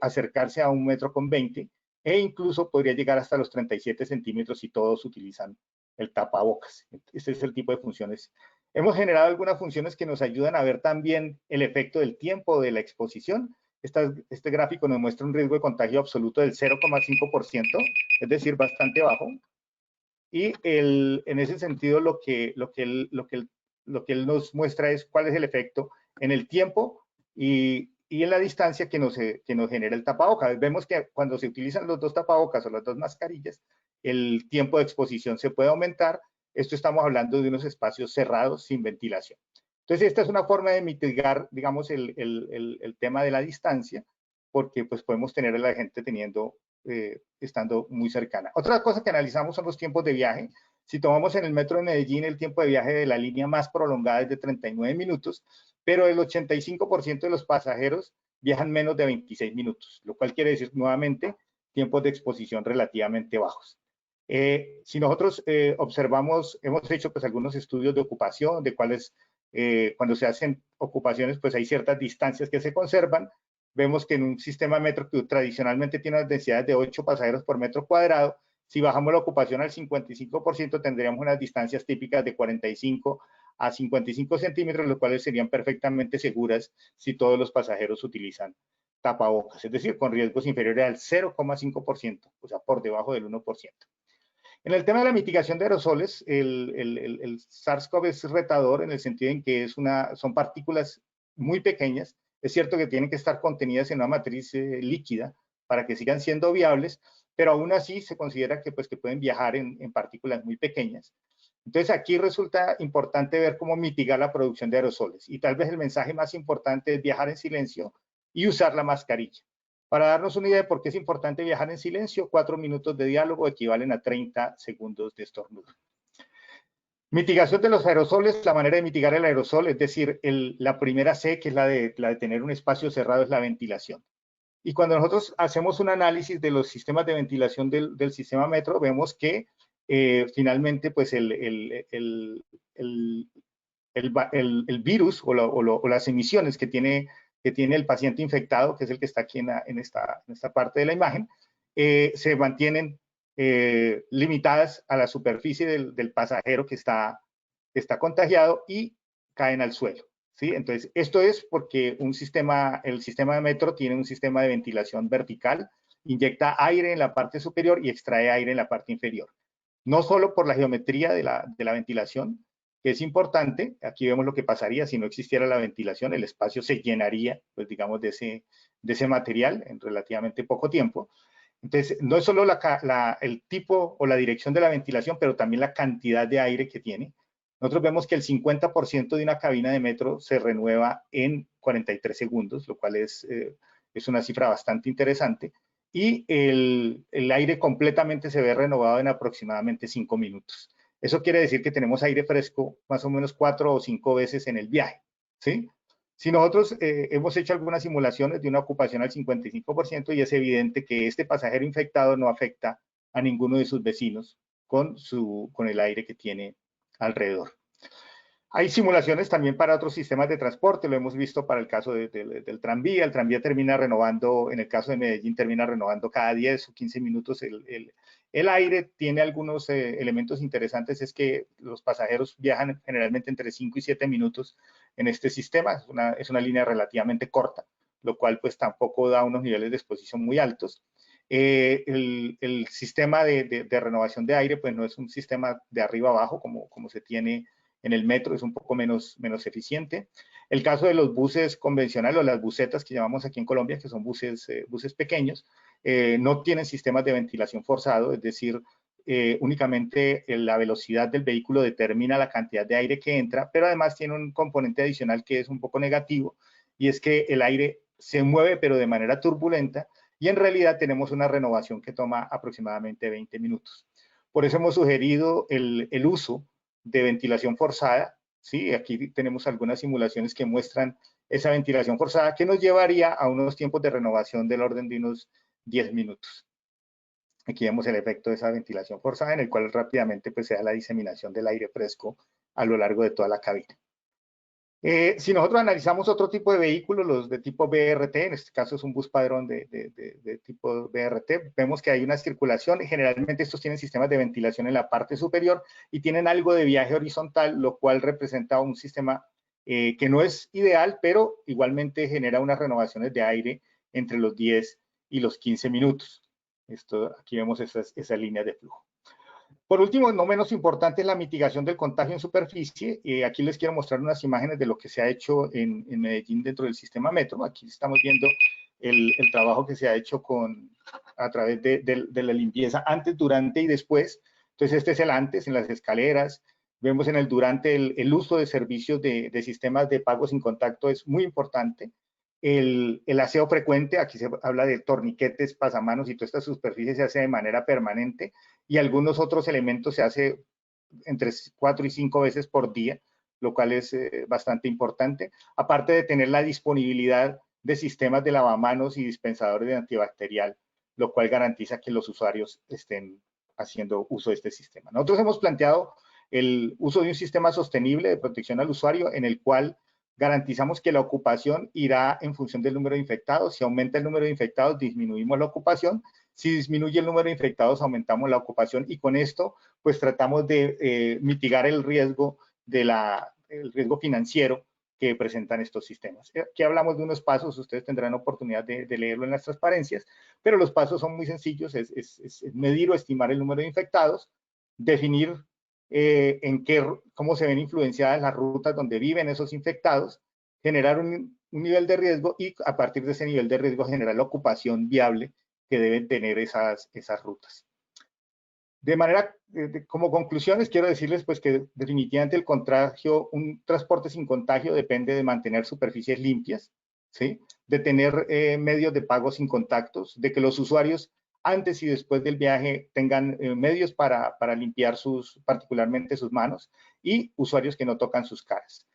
acercarse a 1,20 m e incluso podría llegar hasta los 37 centímetros si todos utilizan el tapabocas. Este es el tipo de funciones. Hemos generado algunas funciones que nos ayudan a ver también el efecto del tiempo de la exposición. Este gráfico nos muestra un riesgo de contagio absoluto del 0,5%, es decir, bastante bajo. Y en ese sentido lo que él nos muestra es cuál es el efecto en el tiempo y en la distancia que nos genera el tapabocas. Vemos que cuando se utilizan los 2 tapabocas o las 2 mascarillas, el tiempo de exposición se puede aumentar. Esto estamos hablando de unos espacios cerrados sin ventilación. Entonces, esta es una forma de mitigar, digamos, el tema de la distancia, porque pues podemos tener a la gente estando muy cercana. Otra cosa que analizamos son los tiempos de viaje. Si tomamos en el metro de Medellín, el tiempo de viaje de la línea más prolongada es de 39 minutos, pero el 85% de los pasajeros viajan menos de 26 minutos, lo cual quiere decir nuevamente tiempos de exposición relativamente bajos. Si nosotros observamos, hemos hecho pues algunos estudios de ocupación, de cuáles, cuando se hacen ocupaciones, pues hay ciertas distancias que se conservan. Vemos que en un sistema metro que tradicionalmente tiene unas densidades de 8 pasajeros por metro cuadrado, Si bajamos la ocupación al 55%, tendríamos unas distancias típicas de 45 a 55 centímetros, los cuales serían perfectamente seguras si todos los pasajeros utilizan tapabocas, es decir, con riesgos inferiores al 0,5%, o sea, por debajo del 1%. En el tema de la mitigación de aerosoles, el SARS-CoV es retador en el sentido en que son partículas muy pequeñas. Es cierto que tienen que estar contenidas en una matriz líquida para que sigan siendo viables, pero aún así se considera que pueden viajar en partículas muy pequeñas. Entonces aquí resulta importante ver cómo mitigar la producción de aerosoles. Y tal vez el mensaje más importante es viajar en silencio y usar la mascarilla. Para darnos una idea de por qué es importante viajar en silencio, 4 minutos de diálogo equivalen a 30 segundos de estornudo. Mitigación de los aerosoles, la manera de mitigar el aerosol, es decir, la primera C, que es la de tener un espacio cerrado, es la ventilación. Y cuando nosotros hacemos un análisis de los sistemas de ventilación del sistema metro, vemos que finalmente pues el virus o las emisiones que tiene el paciente infectado, que es el que está aquí en esta parte de la imagen, se mantienen limitadas a la superficie del pasajero que está contagiado y caen al suelo, ¿sí? Entonces, esto es porque el sistema de metro tiene un sistema de ventilación vertical, inyecta aire en la parte superior y extrae aire en la parte inferior. No solo por la geometría de la ventilación, que es importante. Aquí vemos lo que pasaría si no existiera la ventilación, el espacio se llenaría, pues digamos, de ese material en relativamente poco tiempo. Entonces, no es solo el tipo o la dirección de la ventilación, pero también la cantidad de aire que tiene. Nosotros vemos que el 50% de una cabina de metro se renueva en 43 segundos, lo cual es una cifra bastante interesante. Y el aire completamente se ve renovado en aproximadamente 5 minutos. Eso quiere decir que tenemos aire fresco más o menos 4 o 5 veces en el viaje, ¿sí? Si nosotros hemos hecho algunas simulaciones de una ocupación al 55% y es evidente que este pasajero infectado no afecta a ninguno de sus vecinos con el aire que tiene alrededor. Hay simulaciones también para otros sistemas de transporte, lo hemos visto para el caso del tranvía. El tranvía termina renovando, en el caso de Medellín, termina renovando cada 10 o 15 minutos el aire. Tiene algunos elementos interesantes, es que los pasajeros viajan generalmente entre 5 y 7 minutos en este sistema. Es una línea relativamente corta, lo cual pues tampoco da unos niveles de exposición muy altos. El sistema de renovación de aire pues no es un sistema de arriba abajo como se tiene en el metro, es un poco menos eficiente. El caso de los buses convencionales o las busetas que llamamos aquí en Colombia, que son buses pequeños, no tienen sistemas de ventilación forzado, es decir, únicamente la velocidad del vehículo determina la cantidad de aire que entra, pero además tiene un componente adicional que es un poco negativo, y es que el aire se mueve pero de manera turbulenta, y en realidad tenemos una renovación que toma aproximadamente 20 minutos. Por eso hemos sugerido el uso de ventilación forzada, ¿sí? Aquí tenemos algunas simulaciones que muestran esa ventilación forzada que nos llevaría a unos tiempos de renovación del orden de unos 10 minutos. Aquí vemos el efecto de esa ventilación forzada en el cual rápidamente pues se da la diseminación del aire fresco a lo largo de toda la cabina. Si nosotros analizamos otro tipo de vehículos, los de tipo BRT, en este caso es un bus padrón de tipo BRT, vemos que hay una circulación, y generalmente estos tienen sistemas de ventilación en la parte superior y tienen algo de viaje horizontal, lo cual representa un sistema que no es ideal, pero igualmente genera unas renovaciones de aire entre los 10 y los 15 minutos. Aquí vemos esa línea de flujo. Por último, no menos importante, es la mitigación del contagio en superficie. Aquí les quiero mostrar unas imágenes de lo que se ha hecho en Medellín dentro del sistema metro. Aquí estamos viendo el trabajo que se ha hecho a través de la limpieza antes, durante y después. Entonces, este es el antes en las escaleras. Vemos en el durante el uso de servicios de sistemas de pago sin contacto es muy importante. El aseo frecuente, aquí se habla de torniquetes, pasamanos y toda esta superficie se hace de manera permanente, y algunos otros elementos se hace entre 4 y 5 veces por día, lo cual es bastante importante, aparte de tener la disponibilidad de sistemas de lavamanos y dispensadores de antibacterial, lo cual garantiza que los usuarios estén haciendo uso de este sistema. Nosotros hemos planteado el uso de un sistema sostenible de protección al usuario en el cual garantizamos que la ocupación irá en función del número de infectados. Si aumenta el número de infectados, disminuimos la ocupación. Si disminuye el número de infectados, aumentamos la ocupación y con esto pues tratamos de mitigar el riesgo, el riesgo financiero que presentan estos sistemas. Aquí hablamos de unos pasos, ustedes tendrán oportunidad de leerlo en las transparencias, pero los pasos son muy sencillos, es medir o estimar el número de infectados, definir cómo se ven influenciadas las rutas donde viven esos infectados, generar un nivel de riesgo y a partir de ese nivel de riesgo generar la ocupación viable que deben tener esas rutas. De manera, como conclusiones, quiero decirles pues que definitivamente un transporte sin contagio depende de mantener superficies limpias, ¿sí? De tener medios de pago sin contactos, de que los usuarios antes y después del viaje tengan medios para limpiar particularmente sus manos y usuarios que no tocan sus caras.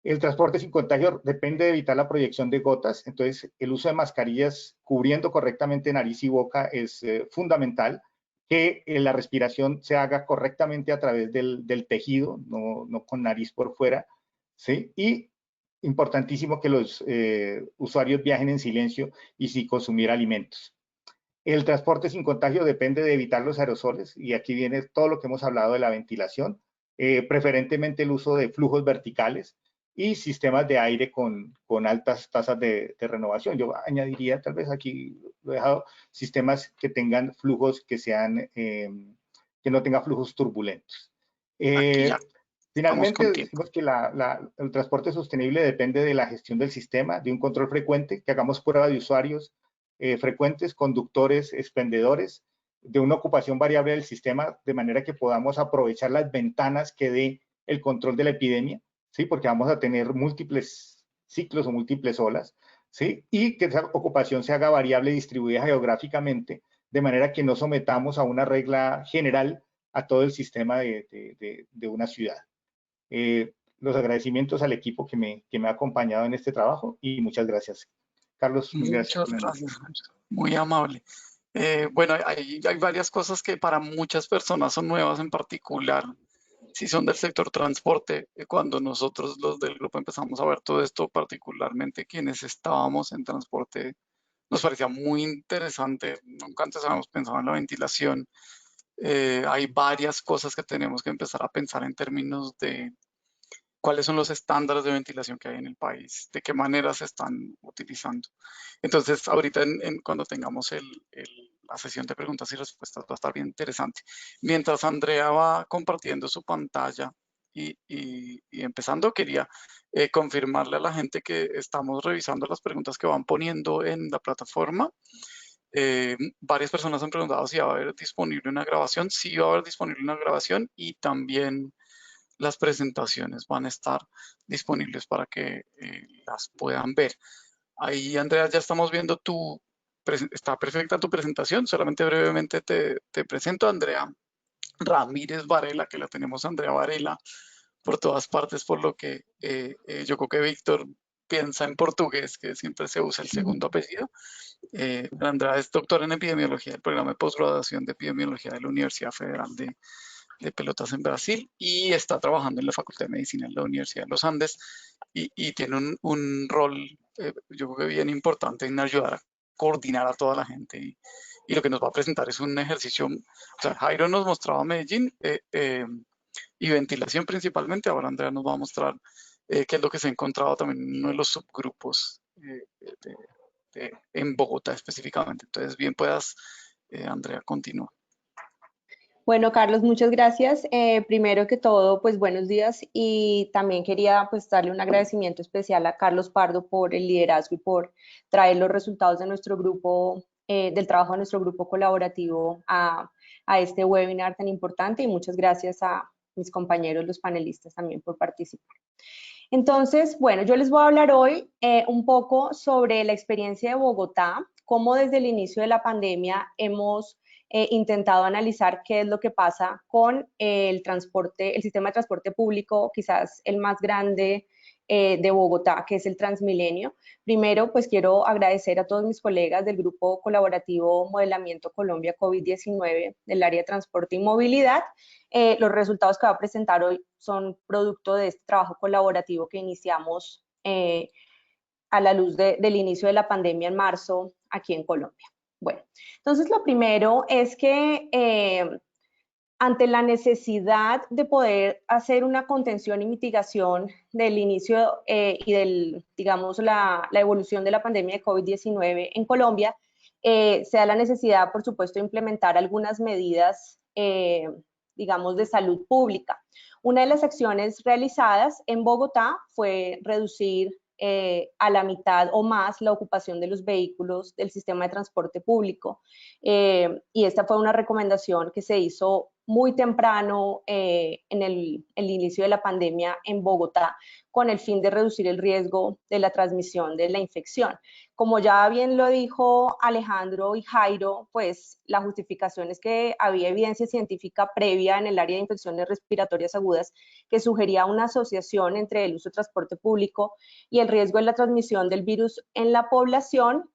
El transporte sin contagio depende de evitar la proyección de gotas, entonces el uso de mascarillas cubriendo correctamente nariz y boca es fundamental, que la respiración se haga correctamente a través del tejido, no con nariz por fuera, ¿sí? Y importantísimo que los usuarios viajen en silencio y sin consumir alimentos. El transporte sin contagio depende de evitar los aerosoles y aquí viene todo lo que hemos hablado de la ventilación, preferentemente el uso de flujos verticales y sistemas de aire con altas tasas de renovación. Yo añadiría, tal vez aquí lo he dejado, sistemas que tengan flujos que no tengan flujos turbulentos. Finalmente, decimos que el transporte sostenible depende de la gestión del sistema, de un control frecuente, que hagamos prueba de usuarios frecuentes, conductores, expendedores, de una ocupación variable del sistema, de manera que podamos aprovechar las ventanas que dé el control de la epidemia, ¿sí? Porque vamos a tener múltiples ciclos o múltiples olas, ¿sí? Y que esa ocupación se haga variable y distribuida geográficamente, de manera que no sometamos a una regla general a todo el sistema de una ciudad. Los agradecimientos al equipo que me ha acompañado en este trabajo y muchas gracias. Carlos,
muchas gracias, muy amable. Bueno, hay varias cosas que para muchas personas son nuevas, en particular si son del sector transporte. Cuando nosotros los del grupo empezamos a ver todo esto, particularmente quienes estábamos en transporte, nos parecía muy interesante. Nunca antes habíamos pensado en la ventilación. Hay varias cosas que tenemos que empezar a pensar en términos de cuáles son los estándares de ventilación que hay en el país, de qué manera se están utilizando. Entonces, ahorita cuando tengamos la sesión de preguntas y respuestas va a estar bien interesante. Mientras Andrea va compartiendo su pantalla y empezando, quería confirmarle a la gente que estamos revisando las preguntas que van poniendo en la plataforma. Varias personas han preguntado si va a haber disponible una grabación. Sí va a haber disponible una grabación y también las presentaciones van a estar disponibles para que las puedan ver. Ahí, Andrea, ya estamos viendo está perfecta tu presentación. Solamente brevemente te presento a Andrea Ramírez Varela, que la tenemos Andrea Varela por todas partes, por lo que yo creo que Víctor piensa en portugués, que siempre se usa el segundo apellido. Andrea es doctora en epidemiología del programa de posgraduación de epidemiología de la Universidad Federal de Pelotas en Brasil y está trabajando en la Facultad de Medicina en la Universidad de los Andes y tiene un rol, yo creo que bien importante en ayudar a coordinar a toda la gente y lo que nos va a presentar es un ejercicio, o sea, Jairo nos mostraba Medellín y ventilación principalmente, ahora Andrea nos va a mostrar qué es lo que se ha encontrado también en uno de los subgrupos en Bogotá específicamente. Entonces, bien puedas, Andrea, continúa.
Bueno, Carlos, muchas gracias. Primero que todo, pues buenos días y también quería pues darle un agradecimiento especial a Carlos Pardo por el liderazgo y por traer los resultados de nuestro grupo, del trabajo de nuestro grupo colaborativo a este webinar tan importante y muchas gracias a mis compañeros, los panelistas también por participar. Entonces, bueno, yo les voy a hablar hoy un poco sobre la experiencia de Bogotá, cómo desde el inicio de la pandemia hemos intentado analizar qué es lo que pasa con el sistema de transporte público, quizás el más grande de Bogotá, que es el Transmilenio. Primero, pues quiero agradecer a todos mis colegas del Grupo Colaborativo Modelamiento Colombia COVID-19 del área de transporte y movilidad. Los resultados que voy a presentar hoy son producto de este trabajo colaborativo que iniciamos a la luz del inicio de la pandemia en marzo aquí en Colombia. Bueno, entonces lo primero es que ante la necesidad de poder hacer una contención y mitigación del inicio y del, digamos, la evolución de la pandemia de COVID-19 en Colombia, se da la necesidad, por supuesto, de implementar algunas medidas, digamos, de salud pública. Una de las acciones realizadas en Bogotá fue reducir a la mitad o más la ocupación de los vehículos del sistema de transporte público. Y esta fue una recomendación que se hizo muy temprano en el inicio de la pandemia en Bogotá, con el fin de reducir el riesgo de la transmisión de la infección. Como ya bien lo dijo Alejandro y Jairo, pues la justificación es que había evidencia científica previa en el área de infecciones respiratorias agudas que sugería una asociación entre el uso de transporte público y el riesgo de la transmisión del virus en la población,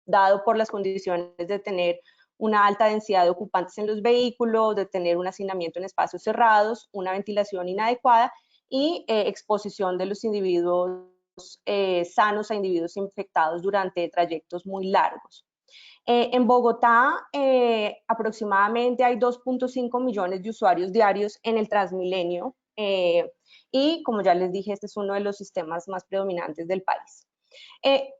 dado por las condiciones de tener una alta densidad de ocupantes en los vehículos, de tener un hacinamiento en espacios cerrados, una ventilación inadecuada y exposición de los individuos sanos a individuos infectados durante trayectos muy largos. En Bogotá, aproximadamente hay 2.5 millones de usuarios diarios en el Transmilenio y, como ya les dije, este es uno de los sistemas más predominantes del país.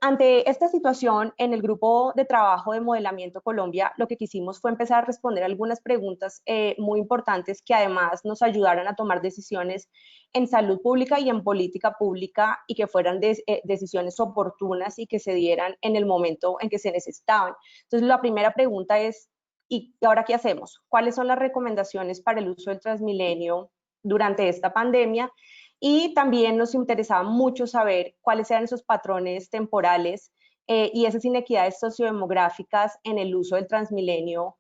Ante esta situación, en el grupo de trabajo de Modelamiento Colombia, lo que quisimos fue empezar a responder algunas preguntas muy importantes que además nos ayudaran a tomar decisiones en salud pública y en política pública y que fueran decisiones oportunas y que se dieran en el momento en que se necesitaban. Entonces, la primera pregunta es, ¿y ahora qué hacemos? ¿Cuáles son las recomendaciones para el uso del Transmilenio durante esta pandemia? Y también nos interesaba mucho saber cuáles eran esos patrones temporales y esas inequidades sociodemográficas en el uso del Transmilenio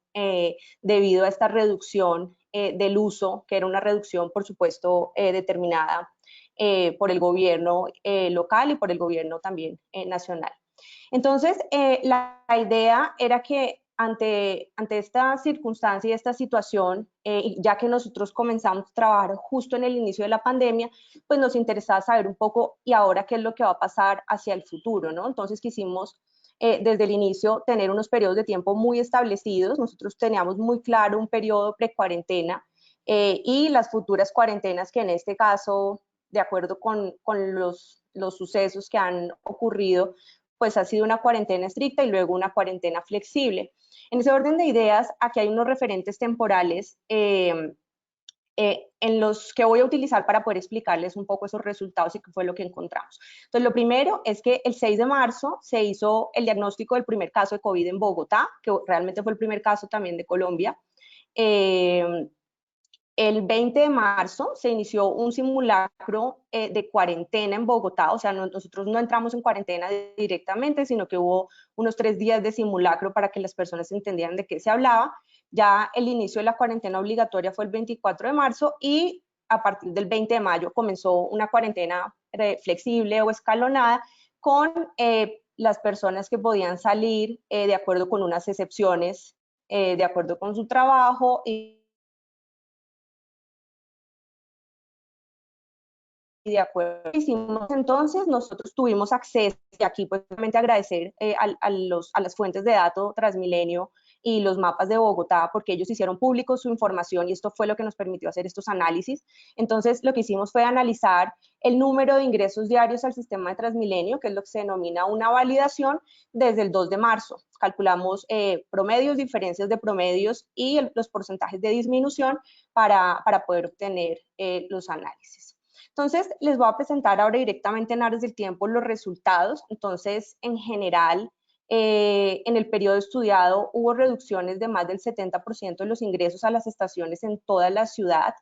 debido a esta reducción del uso, que era una reducción, por supuesto, determinada por el gobierno local y por el gobierno también nacional. Entonces, la idea era que ante esta circunstancia y esta situación, ya que nosotros comenzamos a trabajar justo en el inicio de la pandemia, pues nos interesaba saber un poco y ahora qué es lo que va a pasar hacia el futuro, ¿no? Entonces quisimos desde el inicio tener unos periodos de tiempo muy establecidos. Nosotros teníamos muy claro un periodo pre-cuarentena y las futuras cuarentenas que en este caso, de acuerdo con los sucesos que han ocurrido, pues ha sido una cuarentena estricta y luego una cuarentena flexible. En ese orden de ideas, aquí hay unos referentes temporales en los que voy a utilizar para poder explicarles un poco esos resultados y qué fue lo que encontramos. Entonces, lo primero es que el 6 de marzo se hizo el diagnóstico del primer caso de COVID en Bogotá, que realmente fue el primer caso también de Colombia. El 20 de marzo se inició un simulacro de cuarentena en Bogotá, o sea, nosotros no entramos en cuarentena directamente, sino que hubo unos 3 días de simulacro para que las personas entendieran de qué se hablaba. Ya el inicio de la cuarentena obligatoria fue el 24 de marzo y a partir del 20 de mayo comenzó una cuarentena flexible o escalonada con las personas que podían salir de acuerdo con unas excepciones, de acuerdo con su trabajo y de acuerdo. Hicimos entonces, nosotros tuvimos acceso, y aquí pues realmente agradecer a las fuentes de datos Transmilenio y los mapas de Bogotá, porque ellos hicieron público su información y esto fue lo que nos permitió hacer estos análisis. Entonces, lo que hicimos fue analizar el número de ingresos diarios al sistema de Transmilenio, que es lo que se denomina una validación, desde el 2 de marzo. Calculamos promedios, diferencias de promedios y los porcentajes de disminución para poder obtener los análisis. Entonces, les voy a presentar ahora directamente en áreas del tiempo los resultados. Entonces, en general, en el periodo estudiado hubo reducciones de más del 70% de los ingresos a las estaciones en toda la ciudad.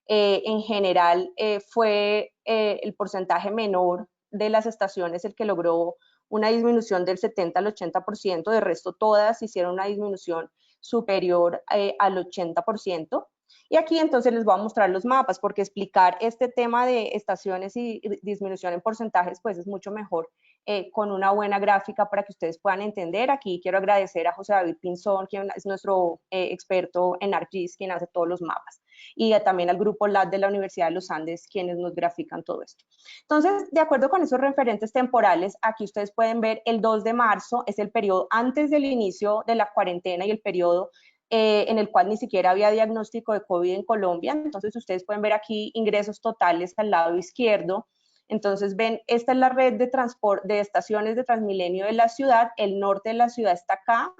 En general, fue el porcentaje menor de las estaciones el que logró una disminución del 70 al 80%, de resto todas hicieron una disminución superior al 80%. Y aquí entonces les voy a mostrar los mapas, porque explicar este tema de estaciones y disminución en porcentajes, pues es mucho mejor con una buena gráfica para que ustedes puedan entender. Aquí quiero agradecer a José David Pinzón, quien es nuestro experto en ArcGIS, quien hace todos los mapas. y también al grupo LAT de la Universidad de los Andes, quienes nos grafican todo esto. Entonces, de acuerdo con esos referentes temporales, aquí ustedes pueden ver el 2 de marzo, es el periodo antes del inicio de la cuarentena y el periodo en el cual ni siquiera había diagnóstico de COVID en Colombia. Entonces, ustedes pueden ver aquí ingresos totales al lado izquierdo. Entonces ven, esta es la red de transporte de estaciones de Transmilenio de la ciudad, el norte de la ciudad está acá,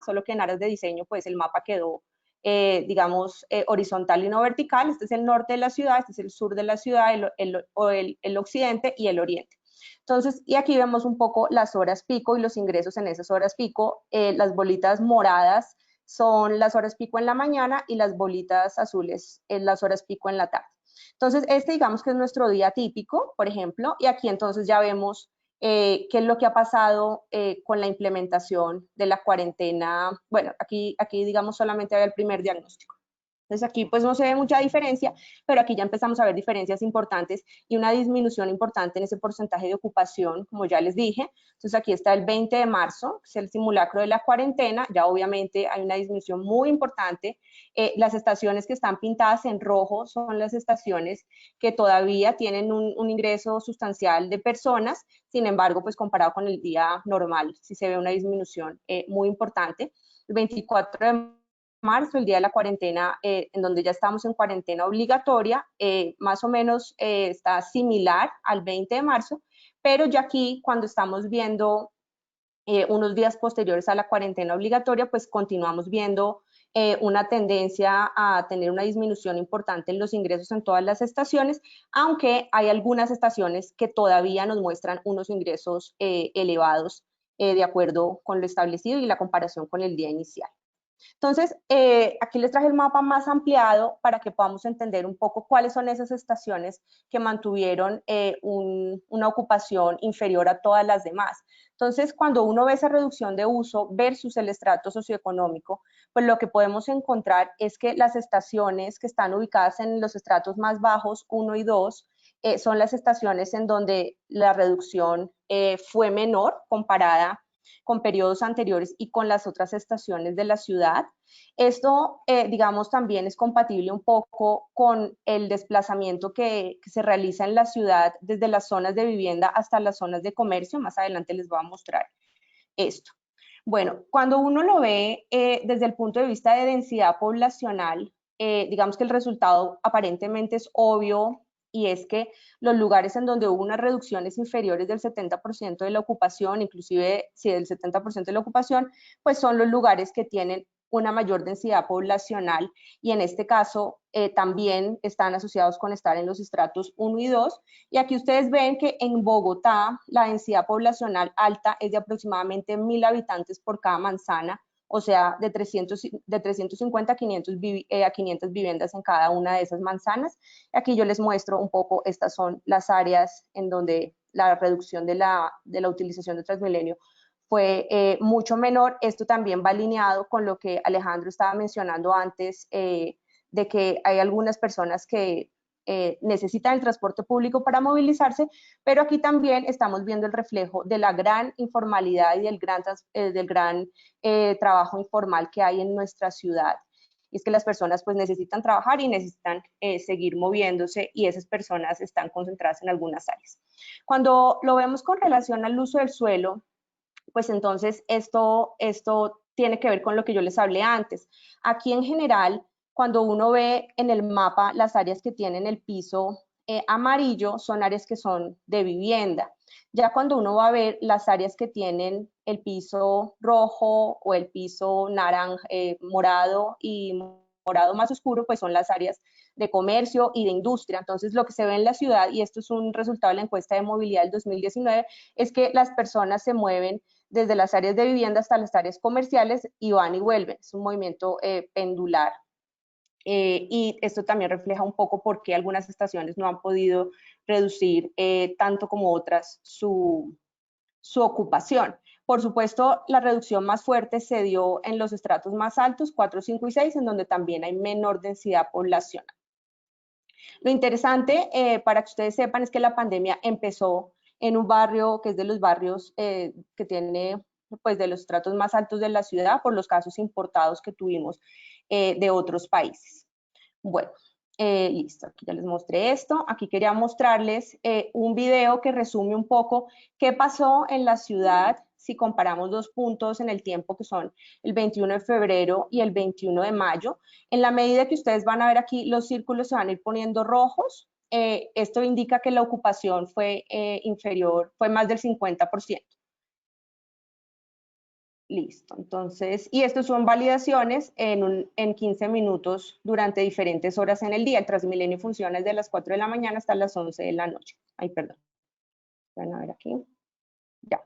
solo que en áreas de diseño pues el mapa quedó, digamos, horizontal y no vertical. Este es el norte de la ciudad, este es el sur de la ciudad, el occidente y el oriente. Entonces, y aquí vemos un poco las horas pico y los ingresos en esas horas pico. Las bolitas moradas son las horas pico en la mañana y las bolitas azules en las horas pico en la tarde. Entonces, digamos que es nuestro día típico, por ejemplo, y aquí entonces ya vemos qué es lo que ha pasado con la implementación de la cuarentena. Bueno, aquí digamos solamente había el primer diagnóstico. Entonces aquí pues no se ve mucha diferencia, pero aquí ya empezamos a ver diferencias importantes y una disminución importante en ese porcentaje de ocupación, como ya les dije. Entonces aquí está el 20 de marzo, que es el simulacro de la cuarentena, ya obviamente hay una disminución muy importante. Las estaciones que están pintadas en rojo son las estaciones que todavía tienen un ingreso sustancial de personas, sin embargo, pues comparado con el día normal, sí se ve una disminución muy importante. El 24 de marzo, el día de la cuarentena, en donde ya estamos en cuarentena obligatoria, más o menos está similar al 20 de marzo, pero ya aquí cuando estamos viendo unos días posteriores a la cuarentena obligatoria, pues continuamos viendo una tendencia a tener una disminución importante en los ingresos en todas las estaciones, aunque hay algunas estaciones que todavía nos muestran unos ingresos elevados de acuerdo con lo establecido y la comparación con el día inicial. Entonces, aquí les traje el mapa más ampliado para que podamos entender un poco cuáles son esas estaciones que mantuvieron una ocupación inferior a todas las demás. Entonces, cuando uno ve esa reducción de uso versus el estrato socioeconómico, pues lo que podemos encontrar es que las estaciones que están ubicadas en los estratos más bajos, 1 y 2, son las estaciones en donde la reducción fue menor comparada con periodos anteriores y con las otras estaciones de la ciudad. Esto, digamos, también es compatible un poco con el desplazamiento que se realiza en la ciudad desde las zonas de vivienda hasta las zonas de comercio. Más adelante les voy a mostrar esto. Bueno, cuando uno lo ve desde el punto de vista de densidad poblacional, digamos que el resultado aparentemente es obvio, y es que los lugares en donde hubo unas reducciones inferiores del 70% de la ocupación, inclusive si del 70% de la ocupación, pues son los lugares que tienen una mayor densidad poblacional, y en este caso también están asociados con estar en los estratos 1 y 2, y aquí ustedes ven que en Bogotá la densidad poblacional alta es de aproximadamente 1.000 habitantes por cada manzana, o sea, de 350 a 500 viviendas en cada una de esas manzanas. Aquí yo les muestro un poco, estas son las áreas en donde la reducción de la utilización de Transmilenio fue mucho menor. Esto también va alineado con lo que Alejandro estaba mencionando antes, de que hay algunas personas que necesitan el transporte público para movilizarse, pero aquí también estamos viendo el reflejo de la gran informalidad y del gran trabajo informal que hay en nuestra ciudad. Y es que las personas pues necesitan trabajar y necesitan seguir moviéndose, y esas personas están concentradas en algunas áreas. Cuando lo vemos con relación al uso del suelo, pues entonces esto tiene que ver con lo que yo les hablé antes. Aquí en general, cuando uno ve en el mapa las áreas que tienen el piso amarillo, son áreas que son de vivienda. Ya cuando uno va a ver las áreas que tienen el piso rojo o el piso naranja, morado y morado más oscuro, pues son las áreas de comercio y de industria. Entonces, lo que se ve en la ciudad, y esto es un resultado de la encuesta de movilidad del 2019, es que las personas se mueven desde las áreas de vivienda hasta las áreas comerciales y van y vuelven. Es un movimiento pendular. Y esto también refleja un poco por qué algunas estaciones no han podido reducir tanto como otras su ocupación. Por supuesto, la reducción más fuerte se dio en los estratos más altos, 4, 5 y 6, en donde también hay menor densidad poblacional. Lo interesante, para que ustedes sepan, es que la pandemia empezó en un barrio que es de los barrios que tiene, pues, de los estratos más altos de la ciudad, por los casos importados que tuvimos de otros países. Bueno, listo, aquí ya les mostré esto. Aquí quería mostrarles un video que resume un poco qué pasó en la ciudad si comparamos dos puntos en el tiempo que son el 21 de febrero y el 21 de mayo. En la medida que ustedes van a ver aquí, los círculos se van a ir poniendo rojos. Esto indica que la ocupación fue inferior, fue más del 50%. Listo, entonces, y estos son validaciones en 15 minutos durante diferentes horas en el día. El Transmilenio funciona desde las 4 de la mañana hasta las 11 de la noche. Ay, perdón. Van a ver aquí. Ya.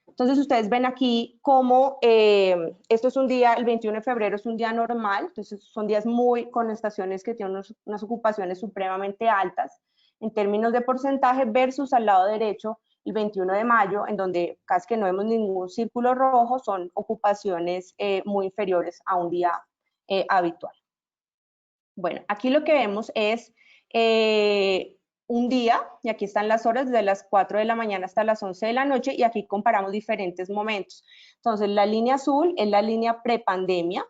Entonces, ustedes ven aquí cómo esto es un día, el 21 de febrero es un día normal, entonces son días con estaciones que tienen unas ocupaciones supremamente altas en términos de porcentaje versus al lado derecho el 21 de mayo, en donde casi que no vemos ningún círculo rojo, son ocupaciones muy inferiores a un día habitual. Bueno, aquí lo que vemos es un día, y aquí están las horas, desde las 4 de la mañana hasta las 11 de la noche, y aquí comparamos diferentes momentos. Entonces, la línea azul es la línea prepandemia,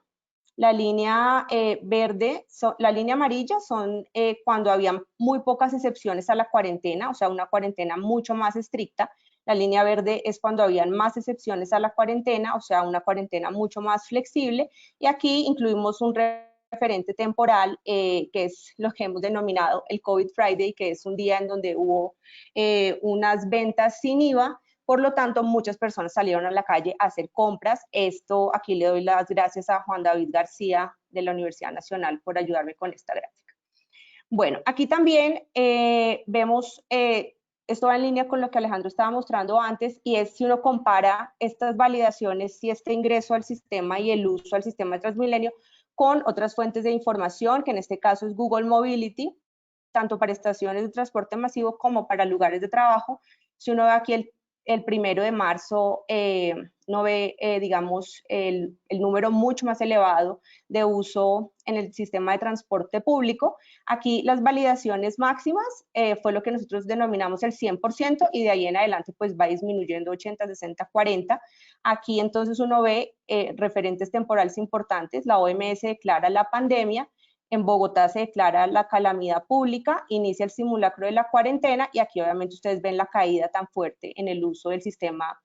la línea verde, la línea amarilla son cuando había muy pocas excepciones a la cuarentena, o sea, una cuarentena mucho más estricta. La línea verde es cuando habían más excepciones a la cuarentena, o sea, una cuarentena mucho más flexible. Y aquí incluimos un referente temporal, que es lo que hemos denominado el COVID Friday, que es un día en donde hubo unas ventas sin IVA. Por lo tanto, muchas personas salieron a la calle a hacer compras. Esto, aquí le doy las gracias a Juan David García de la Universidad Nacional por ayudarme con esta gráfica. Bueno, aquí también vemos, esto va en línea con lo que Alejandro estaba mostrando antes, y es si uno compara estas validaciones, si este ingreso al sistema y el uso al sistema de Transmilenio con otras fuentes de información, que en este caso es Google Mobility, tanto para estaciones de transporte masivo como para lugares de trabajo. Si uno ve aquí el 1 de marzo, no ve, digamos, el número mucho más elevado de uso en el sistema de transporte público. Aquí las validaciones máximas fue lo que nosotros denominamos el 100%, y de ahí en adelante pues va disminuyendo 80, 60, 40. Aquí entonces uno ve referentes temporales importantes. La OMS declara la pandemia. En Bogotá se declara la calamidad pública, inicia el simulacro de la cuarentena, y aquí obviamente ustedes ven la caída tan fuerte en el uso del sistema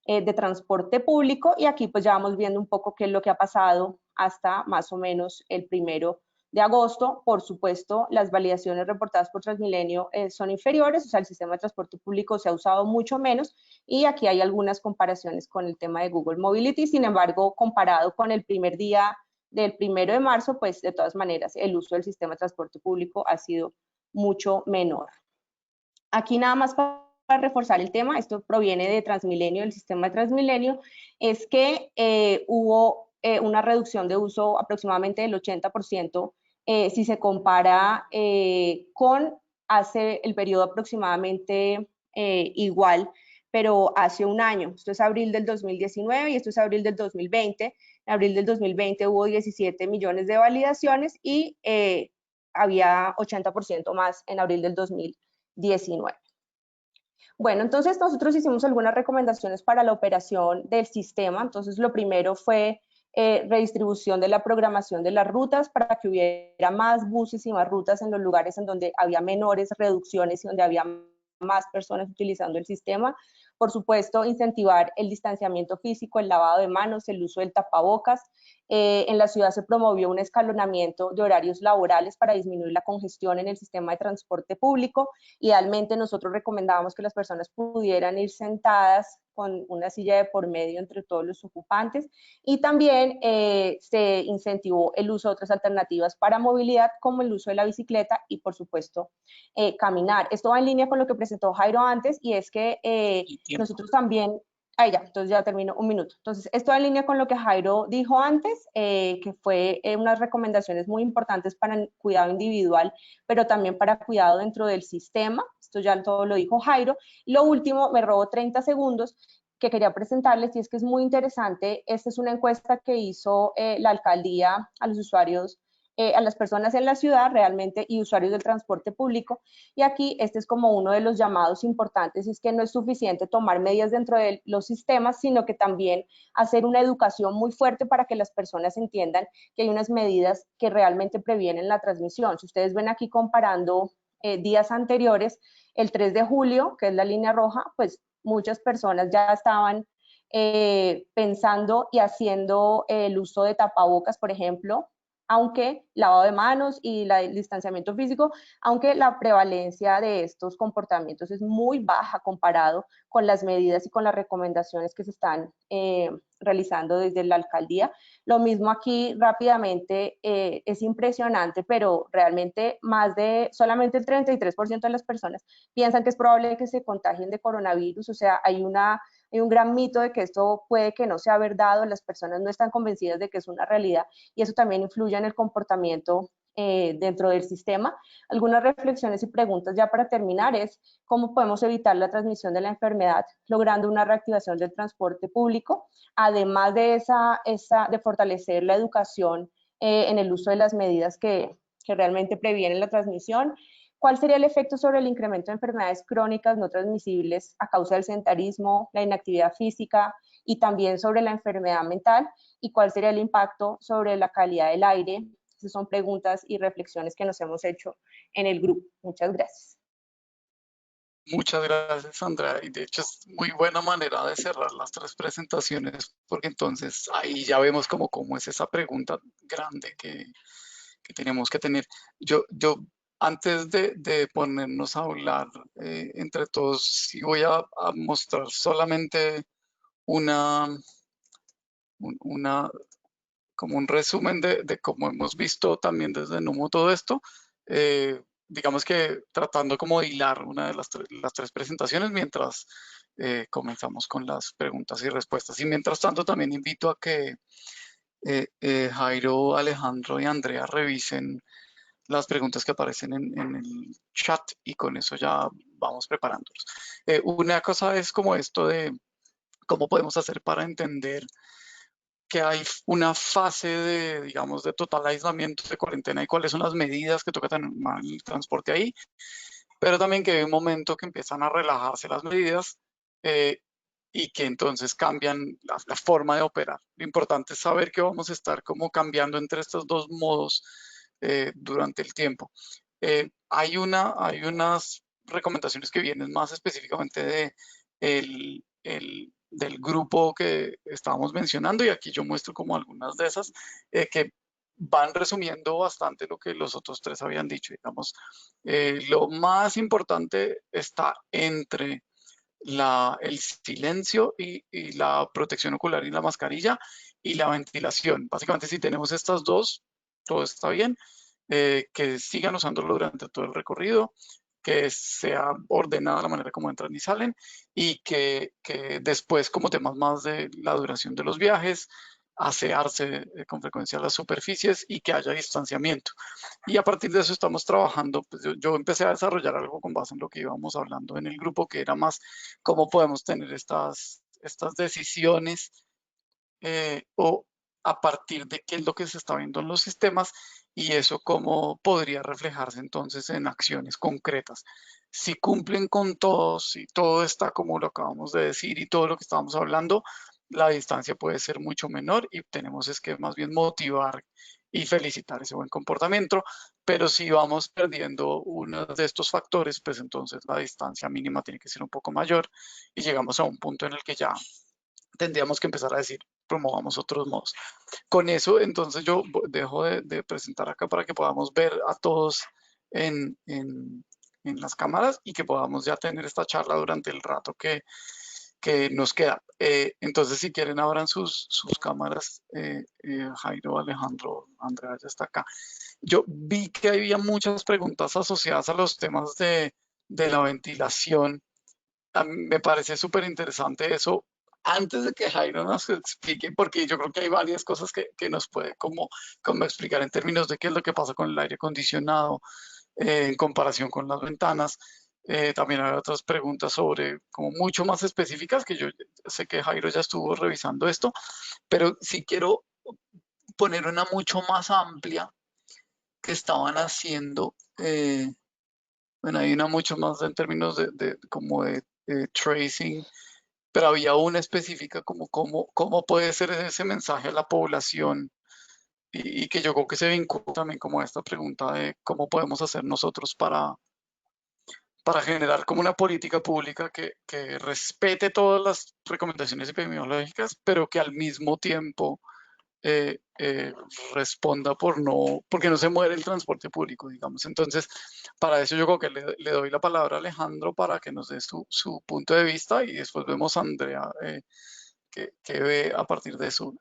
de transporte público, y aquí pues ya vamos viendo un poco qué es lo que ha pasado hasta más o menos el 1 de agosto. Por supuesto, las validaciones reportadas por Transmilenio son inferiores, o sea, el sistema de transporte público se ha usado mucho menos, y aquí hay algunas comparaciones con el tema de Google Mobility. Sin embargo, comparado con el primer día del 1 de marzo, pues de todas maneras el uso del sistema de transporte público ha sido mucho menor. Aquí nada más para reforzar el tema, esto proviene de Transmilenio, del sistema de Transmilenio, es que hubo una reducción de uso aproximadamente del 80% si se compara con hace el periodo aproximadamente igual, pero hace un año. Esto es abril del 2019 y esto es abril del 2020. En abril del 2020 hubo 17 millones de validaciones y había 80% más en abril del 2019. Bueno, entonces nosotros hicimos algunas recomendaciones para la operación del sistema. Entonces, lo primero fue redistribución de la programación de las rutas para que hubiera más buses y más rutas en los lugares en donde había menores reducciones y donde había más personas utilizando el sistema. Por supuesto, incentivar el distanciamiento físico, el lavado de manos, el uso del tapabocas. En la ciudad se promovió un escalonamiento de horarios laborales para disminuir la congestión en el sistema de transporte público. Idealmente, nosotros recomendábamos que las personas pudieran ir sentadas con una silla de por medio entre todos los ocupantes, y también se incentivó el uso de otras alternativas para movilidad, como el uso de la bicicleta y, por supuesto, caminar. Esto va en línea con lo que presentó Jairo antes, y es que nosotros también... Ahí ya, entonces ya termino, un minuto. Entonces, esto va en línea con lo que Jairo dijo antes, que fue unas recomendaciones muy importantes para el cuidado individual, pero también para cuidado dentro del sistema. Esto ya todo lo dijo Jairo. Y lo último, me robó 30 segundos, que quería presentarles, y es que es muy interesante. Esta es una encuesta que hizo la alcaldía a los usuarios a las personas en la ciudad realmente y usuarios del transporte público. Y aquí este es como uno de los llamados importantes, es que no es suficiente tomar medidas dentro de los sistemas, sino que también hacer una educación muy fuerte para que las personas entiendan que hay unas medidas que realmente previenen la transmisión. Si ustedes ven aquí comparando días anteriores, el 3 de julio, que es la línea roja, pues muchas personas ya estaban pensando y haciendo el uso de tapabocas, por ejemplo, aunque lavado de manos y el distanciamiento físico, aunque la prevalencia de estos comportamientos es muy baja comparado con las medidas y con las recomendaciones que se están realizando desde la alcaldía. Lo mismo aquí rápidamente, es impresionante, pero realmente solamente el 33% de las personas piensan que es probable que se contagien de coronavirus, o sea, hay un gran mito de que esto puede que no sea verdad, las personas no están convencidas de que es una realidad y eso también influye en el comportamiento dentro del sistema. Algunas reflexiones y preguntas ya para terminar es cómo podemos evitar la transmisión de la enfermedad logrando una reactivación del transporte público, además de de fortalecer la educación en el uso de las medidas que realmente previenen la transmisión. ¿Cuál sería el efecto sobre el incremento de enfermedades crónicas no transmisibles a causa del sedentarismo, la inactividad física y también sobre la enfermedad mental? ¿Y cuál sería el impacto sobre la calidad del aire? Esas son preguntas y reflexiones que nos hemos hecho en el grupo. Muchas gracias.
Muchas gracias, Andrea. Y de hecho es muy buena manera de cerrar las 3 presentaciones, porque entonces ahí ya vemos cómo es esa pregunta grande que tenemos que tener. Yo antes de ponernos a hablar entre todos, sí voy a mostrar solamente como un resumen de cómo hemos visto también desde Numo todo esto. Digamos que tratando como de hilar una de las 3 presentaciones mientras comenzamos con las preguntas y respuestas. Y mientras tanto también invito a que Jairo, Alejandro y Andrea revisen las preguntas que aparecen en el chat y con eso ya vamos preparándonos. Una cosa es como esto de cómo podemos hacer para entender que hay una fase de, digamos, de total aislamiento, de cuarentena y cuáles son las medidas que toca tener el transporte ahí, pero también que hay un momento que empiezan a relajarse las medidas y que entonces cambian la forma de operar. Lo importante es saber que vamos a estar como cambiando entre estos 2 modos durante el tiempo. Hay unas recomendaciones que vienen más específicamente del grupo que estábamos mencionando y aquí yo muestro como algunas de esas que van resumiendo bastante lo que los otros 3 habían dicho. Digamos, lo más importante está entre el silencio y la protección ocular y la mascarilla y la ventilación. Básicamente, si tenemos estas 2, todo está bien. Que sigan usándolo durante todo el recorrido, que sea ordenada la manera como entran y salen y que después, como temas más de la duración de los viajes, asearse con frecuencia las superficies y que haya distanciamiento. Y a partir de eso estamos trabajando, pues yo empecé a desarrollar algo con base en lo que íbamos hablando en el grupo, que era más cómo podemos tener estas decisiones o a partir de qué es lo que se está viendo en los sistemas y eso cómo podría reflejarse entonces en acciones concretas. Si cumplen con todo, si todo está como lo acabamos de decir y todo lo que estábamos hablando, la distancia puede ser mucho menor y tenemos es que más bien motivar y felicitar ese buen comportamiento, pero si vamos perdiendo uno de estos factores, pues entonces la distancia mínima tiene que ser un poco mayor y llegamos a un punto en el que ya tendríamos que empezar a decir, promovamos otros modos. Con eso, entonces yo dejo de presentar acá para que podamos ver a todos en las cámaras y que podamos ya tener esta charla durante el rato que nos queda. Entonces, si quieren, abran sus cámaras. Jairo, Alejandro, Andrea ya está acá. Yo vi que había muchas preguntas asociadas a los temas de la ventilación. A mí me parece súper interesante eso. Antes de que Jairo nos explique, porque yo creo que hay varias cosas que nos puede como explicar en términos de qué es lo que pasa con el aire acondicionado en comparación con las ventanas. También hay otras preguntas sobre como mucho más específicas que yo sé que Jairo ya estuvo revisando esto, pero sí quiero poner una mucho más amplia que estaban haciendo, bueno, hay una mucho más en términos como de tracing, pero había una específica como cómo puede ser ese mensaje a la población y que yo creo que se vincula también como a esta pregunta de cómo podemos hacer nosotros para generar como una política pública que respete todas las recomendaciones epidemiológicas, pero que al mismo tiempo responda porque no se muere el transporte público, digamos. Entonces, para eso yo creo que le doy la palabra a Alejandro para que nos dé su punto de vista y después vemos a Andrea que ve a partir de eso.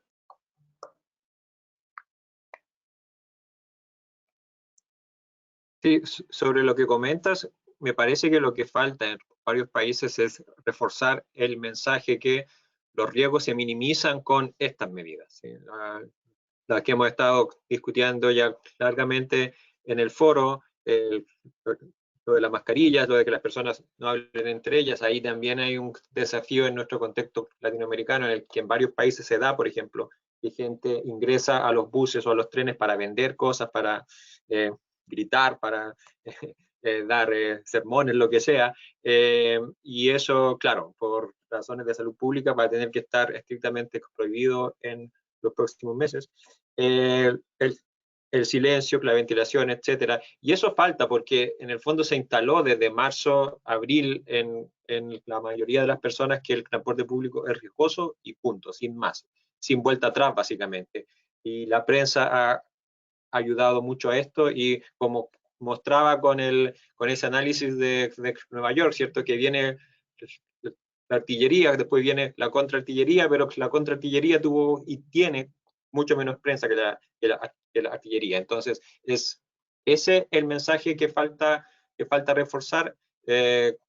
Sí, sobre lo que comentas, me parece que lo que falta en varios países es reforzar el mensaje que los riesgos se minimizan con estas medidas, ¿sí? Las que hemos estado discutiendo ya largamente en el foro, lo de las mascarillas, lo de que las personas no hablen entre ellas, ahí también hay un desafío en nuestro contexto latinoamericano en el que en varios países se da, por ejemplo, que gente ingresa a los buses o a los trenes para vender cosas, para gritar, para dar sermones, lo que sea, y eso, claro, por razones de salud pública va a tener que estar estrictamente prohibido en los próximos meses. El silencio, la ventilación, etcétera. Y eso falta porque en el fondo se instaló desde marzo, abril en la mayoría de las personas que el transporte público es riesgoso y punto, sin más, sin vuelta atrás básicamente. Y la prensa ha ayudado mucho a esto y como mostraba con ese análisis de Nueva York, ¿cierto? Que viene la artillería, después viene la contraartillería, pero la contraartillería tuvo y tiene mucho menos prensa que la artillería. Entonces, es ese el mensaje que falta reforzar,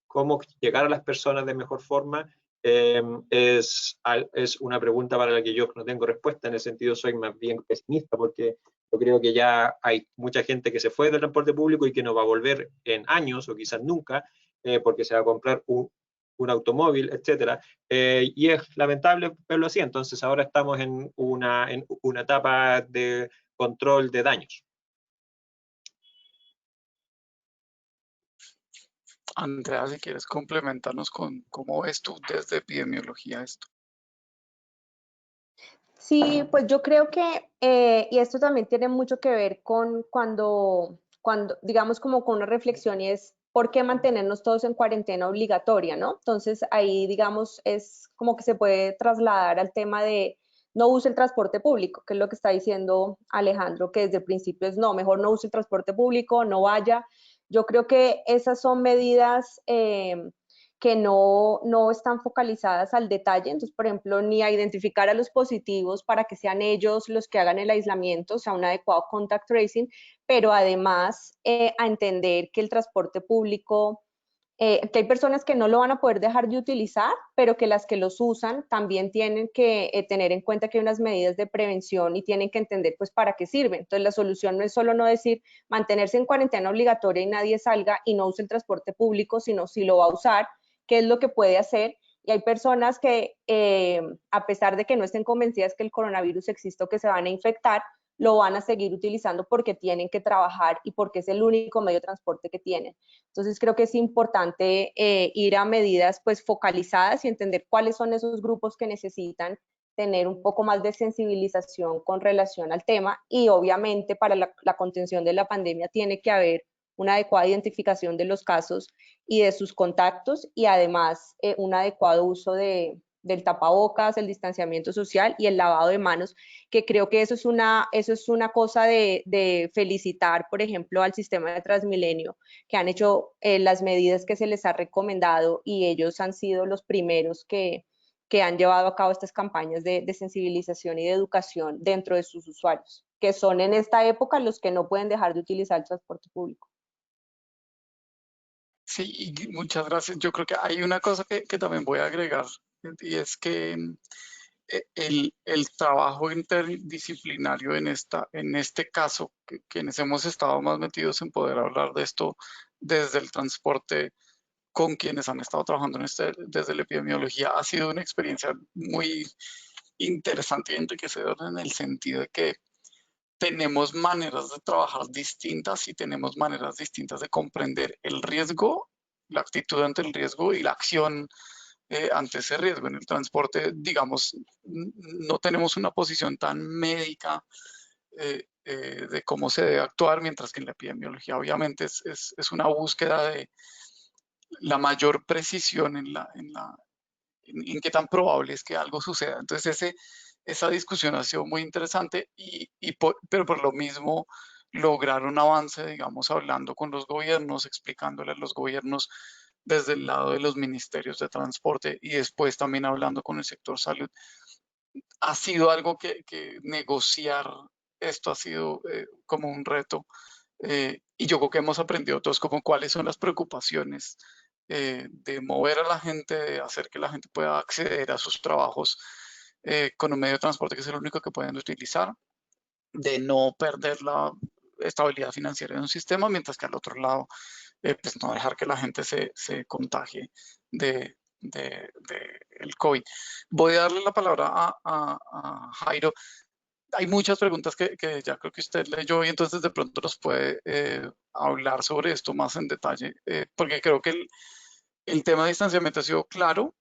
cómo llegar a las personas de mejor forma. Es una pregunta para la que yo no tengo respuesta, en el sentido soy más bien pesimista, porque yo creo que ya hay mucha gente que se fue del transporte público y que no va a volver en años o quizás nunca, porque se va a comprar un automóvil, etcétera, y es lamentable verlo así. Entonces ahora estamos en una etapa de control de daños.
Andrea, si quieres complementarnos con cómo ves tú desde epidemiología esto.
Sí, pues yo creo que, y esto también tiene mucho que ver con cuando, digamos, como con una reflexión y es por qué mantenernos todos en cuarentena obligatoria, ¿no? Entonces ahí, digamos, es como que se puede trasladar al tema de no use el transporte público, que es lo que está diciendo Alejandro, que desde el principio es no, mejor no use el transporte público, no vaya. Yo creo que esas son medidas que no están focalizadas al detalle, entonces, por ejemplo, ni a identificar a los positivos para que sean ellos los que hagan el aislamiento, o sea, un adecuado contact tracing, pero además a entender que el transporte público, que hay personas que no lo van a poder dejar de utilizar, pero que las que los usan también tienen que tener en cuenta que hay unas medidas de prevención y tienen que entender pues para qué sirven. Entonces la solución no es solo no decir mantenerse en cuarentena obligatoria y nadie salga y no use el transporte público, sino si lo va a usar, qué es lo que puede hacer. Y hay personas que, a pesar de que no estén convencidas que el coronavirus existe o que se van a infectar, lo van a seguir utilizando porque tienen que trabajar y porque es el único medio de transporte que tienen. Entonces creo que es importante ir a medidas pues focalizadas y entender cuáles son esos grupos que necesitan tener un poco más de sensibilización con relación al tema y obviamente para la contención de la pandemia tiene que haber una adecuada identificación de los casos y de sus contactos y además un adecuado uso del tapabocas, el distanciamiento social y el lavado de manos, que creo que eso es una cosa de felicitar, por ejemplo, al sistema de Transmilenio, que han hecho las medidas que se les ha recomendado y ellos han sido los primeros que han llevado a cabo estas campañas de sensibilización y de educación dentro de sus usuarios, que son en esta época los que no pueden dejar de utilizar el transporte público.
Sí, y muchas gracias. Yo creo que hay una cosa que también voy a agregar y es que el trabajo interdisciplinario en este caso, quienes hemos estado más metidos en poder hablar de esto desde el transporte, con quienes han estado trabajando desde la epidemiología, ha sido una experiencia muy interesante y enriquecedora en el sentido de que tenemos maneras de trabajar distintas y tenemos maneras distintas de comprender el riesgo, la actitud ante el riesgo y la acción ante ese riesgo. En el transporte, digamos, no tenemos una posición tan médica de cómo se debe actuar, mientras que en la epidemiología obviamente es una búsqueda de la mayor precisión en qué tan probable es que algo suceda. Entonces esa discusión ha sido muy interesante, pero por lo mismo lograr un avance, digamos, hablando con los gobiernos, explicándole a los gobiernos desde el lado de los ministerios de transporte y después también hablando con el sector salud, ha sido algo que negociar esto ha sido como un reto. Y yo creo que hemos aprendido todos como cuáles son las preocupaciones de mover a la gente, de hacer que la gente pueda acceder a sus trabajos con un medio de transporte que es el único que pueden utilizar, de no perder la estabilidad financiera de un sistema, mientras que al otro lado, pues no dejar que la gente se contagie de el COVID. Voy a darle la palabra a Jairo. Hay muchas preguntas que ya creo que usted leyó y entonces de pronto nos puede hablar sobre esto más en detalle, porque creo que el tema de distanciamiento ha sido claro.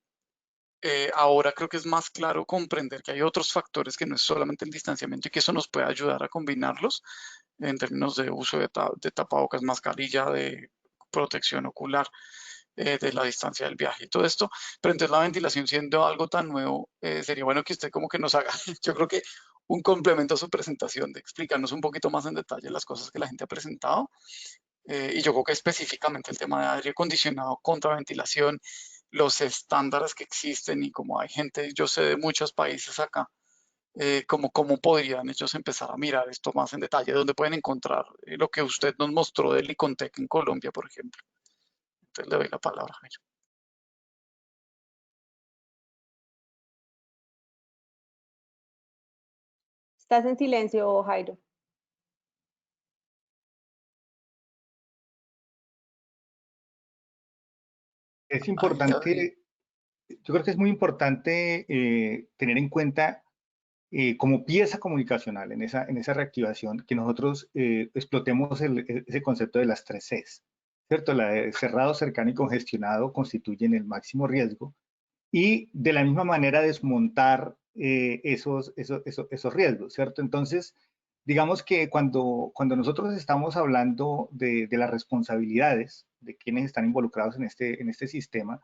Ahora creo que es más claro comprender que hay otros factores que no es solamente el distanciamiento y que eso nos puede ayudar a combinarlos en términos de uso de tapabocas, mascarilla, de protección ocular, de la distancia del viaje y todo esto. Pero entonces la ventilación siendo algo tan nuevo, sería bueno que usted como que nos haga, yo creo que un complemento a su presentación, de explicarnos un poquito más en detalle las cosas que la gente ha presentado. Y yo creo que específicamente el tema de aire acondicionado contra ventilación, los estándares que existen y como hay gente, yo sé de muchos países acá, cómo podrían ellos empezar a mirar esto más en detalle, donde pueden encontrar lo que usted nos mostró del Icontec en Colombia, por ejemplo. Entonces le doy la palabra, Jairo.
Estás en silencio, Jairo.
Es importante, yo creo que es muy importante tener en cuenta como pieza comunicacional en esa reactivación, que nosotros explotemos ese concepto de las 3 Cs, ¿cierto? La de cerrado, cercano y congestionado constituyen el máximo riesgo y de la misma manera desmontar esos riesgos, ¿cierto? Entonces, digamos que cuando nosotros estamos hablando de las responsabilidades de quienes están involucrados en este sistema,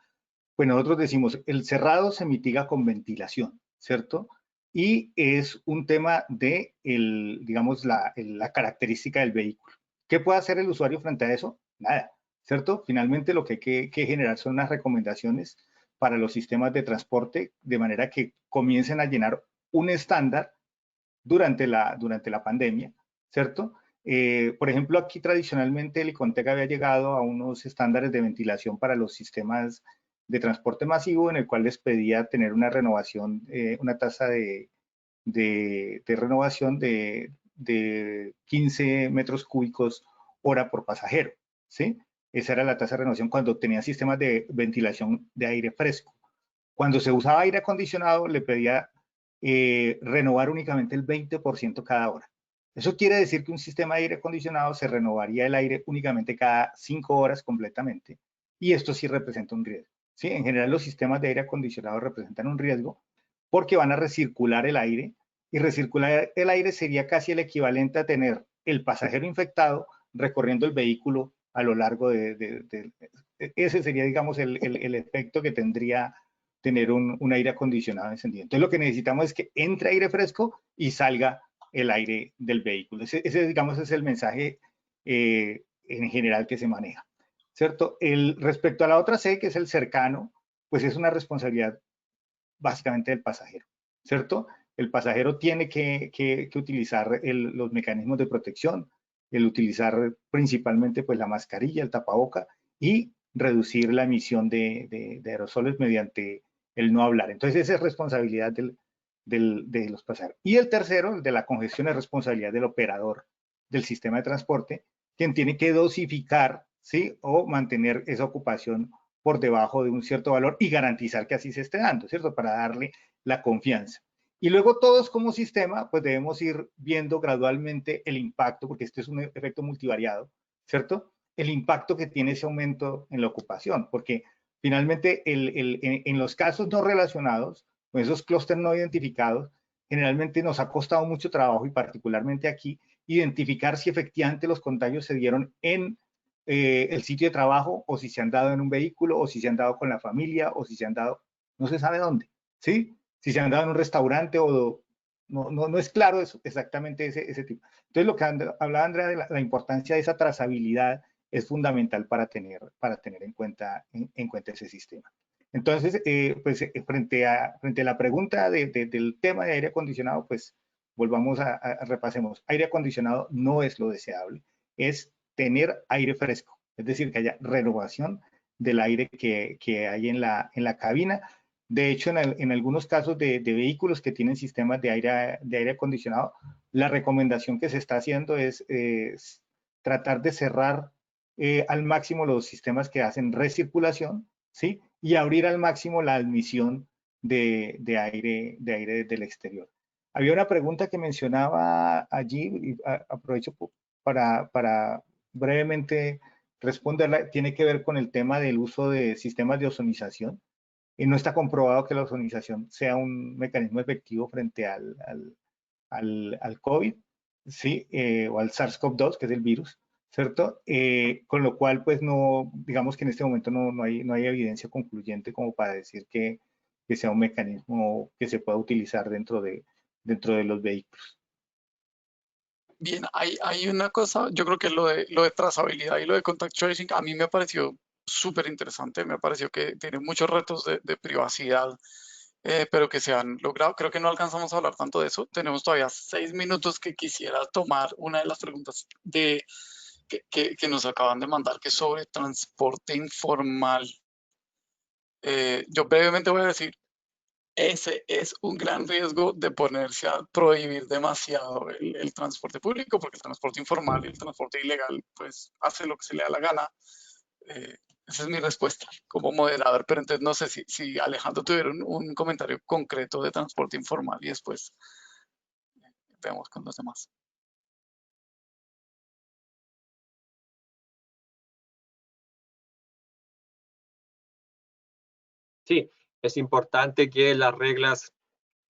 pues nosotros decimos, el cerrado se mitiga con ventilación, ¿cierto? Y es un tema de, digamos, la característica del vehículo. ¿Qué puede hacer el usuario frente a eso? Nada, ¿cierto? Finalmente lo que hay que generar son unas recomendaciones para los sistemas de transporte, de manera que comiencen a llenar un estándar durante la pandemia, ¿cierto? Por ejemplo, aquí tradicionalmente el Icontec había llegado a unos estándares de ventilación para los sistemas de transporte masivo, en el cual les pedía tener una renovación, una tasa de renovación de 15 metros cúbicos hora por pasajero, ¿sí? Esa era la tasa de renovación cuando tenían sistemas de ventilación de aire fresco. Cuando se usaba aire acondicionado, le pedía renovar únicamente el 20% cada hora. Eso quiere decir que un sistema de aire acondicionado se renovaría el aire únicamente cada 5 horas completamente, y esto sí representa un riesgo, ¿sí? En general los sistemas de aire acondicionado representan un riesgo porque van a recircular el aire, y recircular el aire sería casi el equivalente a tener el pasajero infectado recorriendo el vehículo a lo largo ese sería, digamos, el efecto que tendría tener un aire acondicionado encendido. Entonces lo que necesitamos es que entre aire fresco y salga el aire del vehículo. Ese digamos, es el mensaje en general que se maneja, ¿cierto? Respecto a la otra C, que es el cercano, pues es una responsabilidad básicamente del pasajero, ¿cierto? El pasajero tiene que utilizar los mecanismos de protección, el utilizar principalmente pues la mascarilla, el tapaboca, y reducir la emisión de aerosoles mediante el no hablar. Entonces esa es responsabilidad de los pasajeros. Y el tercero, el de la congestión, es responsabilidad del operador del sistema de transporte, quien tiene que dosificar, ¿sí? O mantener esa ocupación por debajo de un cierto valor y garantizar que así se esté dando, ¿cierto? Para darle la confianza. Y luego todos como sistema, pues debemos ir viendo gradualmente el impacto, porque este es un efecto multivariado, ¿cierto? El impacto que tiene ese aumento en la ocupación, porque finalmente en los casos no relacionados, con esos clústeres no identificados, generalmente nos ha costado mucho trabajo, y particularmente aquí, identificar si efectivamente los contagios se dieron en el sitio de trabajo, o si se han dado en un vehículo, o si se han dado con la familia, o si se han dado, no se sabe dónde, ¿sí? Si se han dado en un restaurante o no es claro eso, exactamente ese tipo. Entonces, lo que hablaba Andrea de la importancia de esa trazabilidad es fundamental para tener en cuenta ese sistema. Entonces, pues frente a la pregunta del tema de aire acondicionado, pues volvamos repasemos. Aire acondicionado no es lo deseable, es tener aire fresco, es decir, que haya renovación del aire que hay en la cabina. De hecho, en algunos casos de vehículos que tienen sistemas de aire acondicionado, la recomendación que se está haciendo es tratar de cerrar al máximo los sistemas que hacen recirculación, ¿sí? Y abrir al máximo la admisión de aire del exterior. Había una pregunta que mencionaba allí, y aprovecho para brevemente responderla, tiene que ver con el tema del uso de sistemas de ozonización. Y no está comprobado que la ozonización sea un mecanismo efectivo frente al COVID, ¿sí? O al SARS-CoV-2, que es el virus, ¿cierto? Con lo cual, pues no, digamos que en este momento no hay evidencia concluyente como para decir que sea un mecanismo que se pueda utilizar dentro de los vehículos.
Bien, hay una cosa, yo creo que lo de trazabilidad y lo de contact tracing a mí me pareció súper interesante, me pareció que tiene muchos retos de privacidad, pero que se han logrado. Creo que no alcanzamos a hablar tanto de eso. Tenemos todavía 6 minutos que quisiera tomar una de las preguntas que nos acaban de mandar, que es sobre transporte informal. Yo brevemente voy a decir, ese es un gran riesgo de ponerse a prohibir demasiado el transporte público, porque el transporte informal y el transporte ilegal, pues, hace lo que se le da la gana. Esa es mi respuesta como moderador, pero entonces no sé si Alejandro tuviera un comentario concreto de transporte informal y después vemos con los demás.
Sí, es importante que las reglas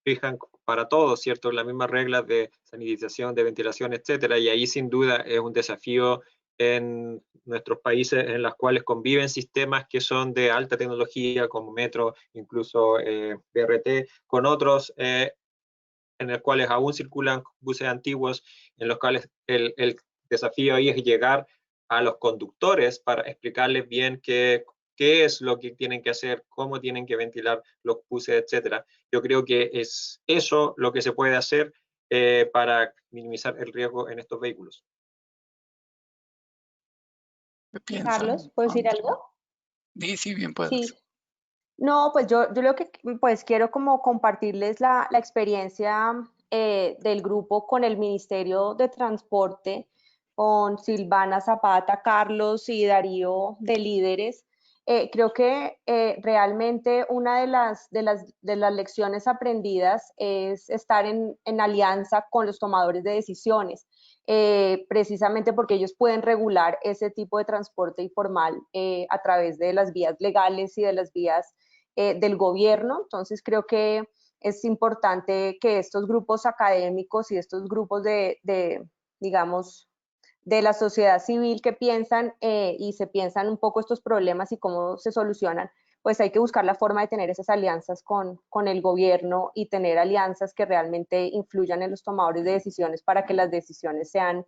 fijan para todos, ¿cierto? Las mismas reglas de sanitización, de ventilación, etcétera, y ahí sin duda es un desafío en nuestros países en los cuales conviven sistemas que son de alta tecnología, como metro, incluso BRT, con otros en los cuales aún circulan buses antiguos, en los cuales el desafío ahí es llegar a los conductores para explicarles bien qué es lo que tienen que hacer, cómo tienen que ventilar los buses, etcétera. Yo creo que es eso lo que se puede hacer para minimizar el riesgo en estos vehículos.
¿Qué piensan?
Carlos, ¿puedo decir algo?
Sí, bien puedes.
Sí. No, pues yo lo que pues quiero como compartirles la experiencia del grupo con el Ministerio de Transporte, con Silvana Zapata, Carlos y Darío de Líderes. Creo que realmente una de las lecciones aprendidas es estar en alianza con los tomadores de decisiones. Precisamente porque ellos pueden regular ese tipo de transporte informal a través de las vías legales y de las vías del gobierno. Entonces creo que es importante que estos grupos académicos y estos grupos digamos, de la sociedad civil que piensan y se piensan un poco estos problemas y cómo se solucionan, pues hay que buscar la forma de tener esas alianzas con el gobierno y tener alianzas que realmente influyan en los tomadores de decisiones para que las decisiones sean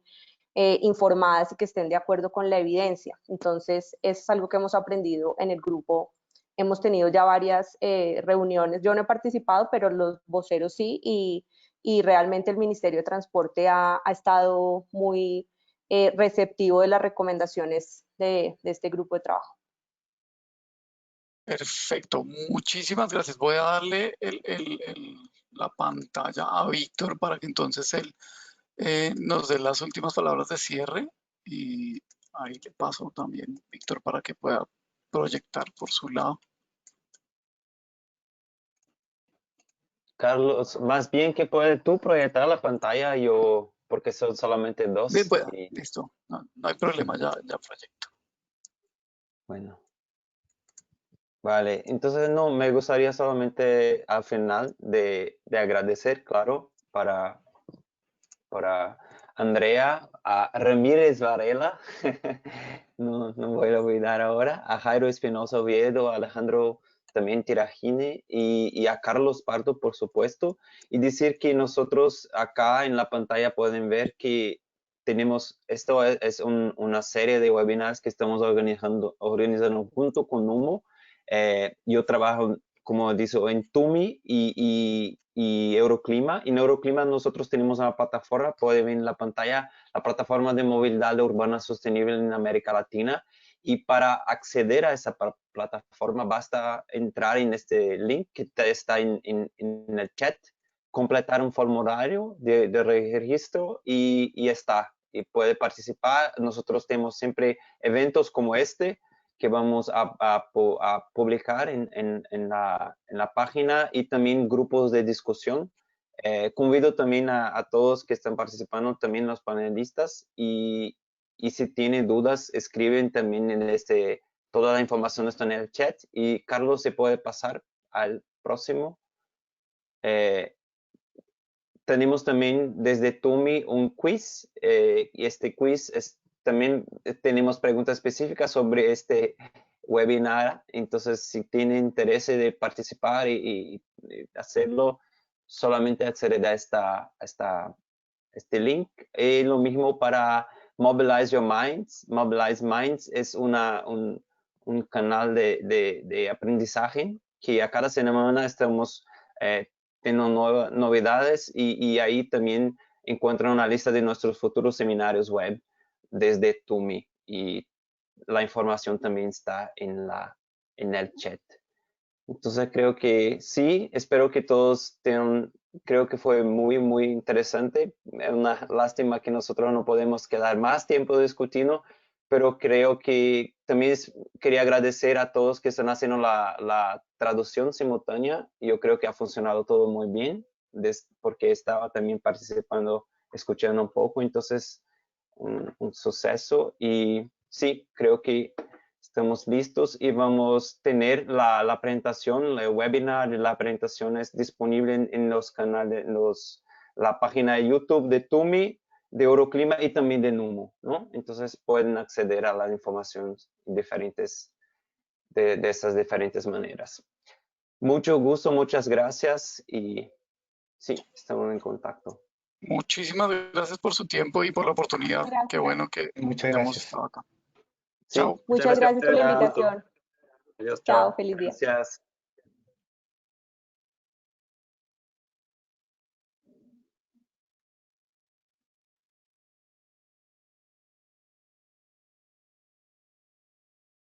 informadas y que estén de acuerdo con la evidencia. Entonces, eso es algo que hemos aprendido en el grupo. Hemos tenido ya varias reuniones. Yo no he participado, pero los voceros sí, y realmente el Ministerio de Transporte ha estado muy receptivo de las recomendaciones de este grupo de trabajo.
Perfecto, muchísimas gracias. Voy a darle la pantalla a Víctor para que entonces él nos dé las últimas palabras de cierre, y ahí le paso también, Víctor, para que pueda proyectar por su lado.
Carlos, más bien que puedes tú proyectar la pantalla, yo, porque son solamente dos.
Bien, pues,
y,
listo. No, no hay problema, ya proyecto.
bueno. Vale, entonces no, me gustaría solamente al final de agradecer, claro, para Andrea, a Ramírez Varela, no voy a olvidar ahora, a Jairo Espinosa Oviedo, a Alejandro también Tirajine y a Carlos Pardo, por supuesto, y decir que nosotros acá en la pantalla pueden ver que tenemos, esto es una serie de webinars que estamos organizando junto con Humo. Yo trabajo, como dice, en TUMI y Euroclima. En Euroclima nosotros tenemos una plataforma, pueden ver en la pantalla, la plataforma de movilidad urbana sostenible en América Latina. Y para acceder a esa plataforma basta entrar en este link que está en el chat, completar un formulario de registro y está. Y puede participar. Nosotros tenemos siempre eventos como este que vamos a publicar en la página y también grupos de discusión. Convido también a todos que están participando, también los panelistas, y si tienen dudas, escriben también en toda la información está en el chat. Y Carlos, se puede pasar al próximo. Tenemos también desde TUMI un quiz, y este quiz también tenemos preguntas específicas sobre este webinar. Entonces, si tienen interés de participar y hacerlo, solamente acceder a este link. Lo mismo para Mobilize Your Minds. Mobilize Minds es un canal de aprendizaje que a cada semana estamos teniendo novedades y ahí también encuentran una lista de nuestros futuros seminarios web desde TUMI, y la información también está en el chat. Entonces creo que sí, espero que todos tengan, creo que fue muy, muy interesante. Es una lástima que nosotros no podemos quedar más tiempo discutiendo, pero creo que también quería agradecer a todos que están haciendo la traducción simultánea. Yo creo que ha funcionado todo muy bien, porque estaba también participando, escuchando un poco, entonces un suceso. Y sí, creo que estamos listos y vamos a tener la presentación, el webinar, la presentación es disponible en los canales, la página de YouTube de TUMI, de Euroclima y también de NUMO, ¿no? Entonces pueden acceder a la información diferentes, de esas diferentes maneras. Mucho gusto, muchas gracias y sí, estamos en contacto.
Muchísimas gracias por su tiempo y por la oportunidad.
Gracias.
Qué bueno que
Muchas
hayamos
gracias.
estado acá.
Sí,
Chao.
Muchas gracias por la
a ustedes.
invitación.
Adiós,
Chao,
chao.
feliz día.
gracias.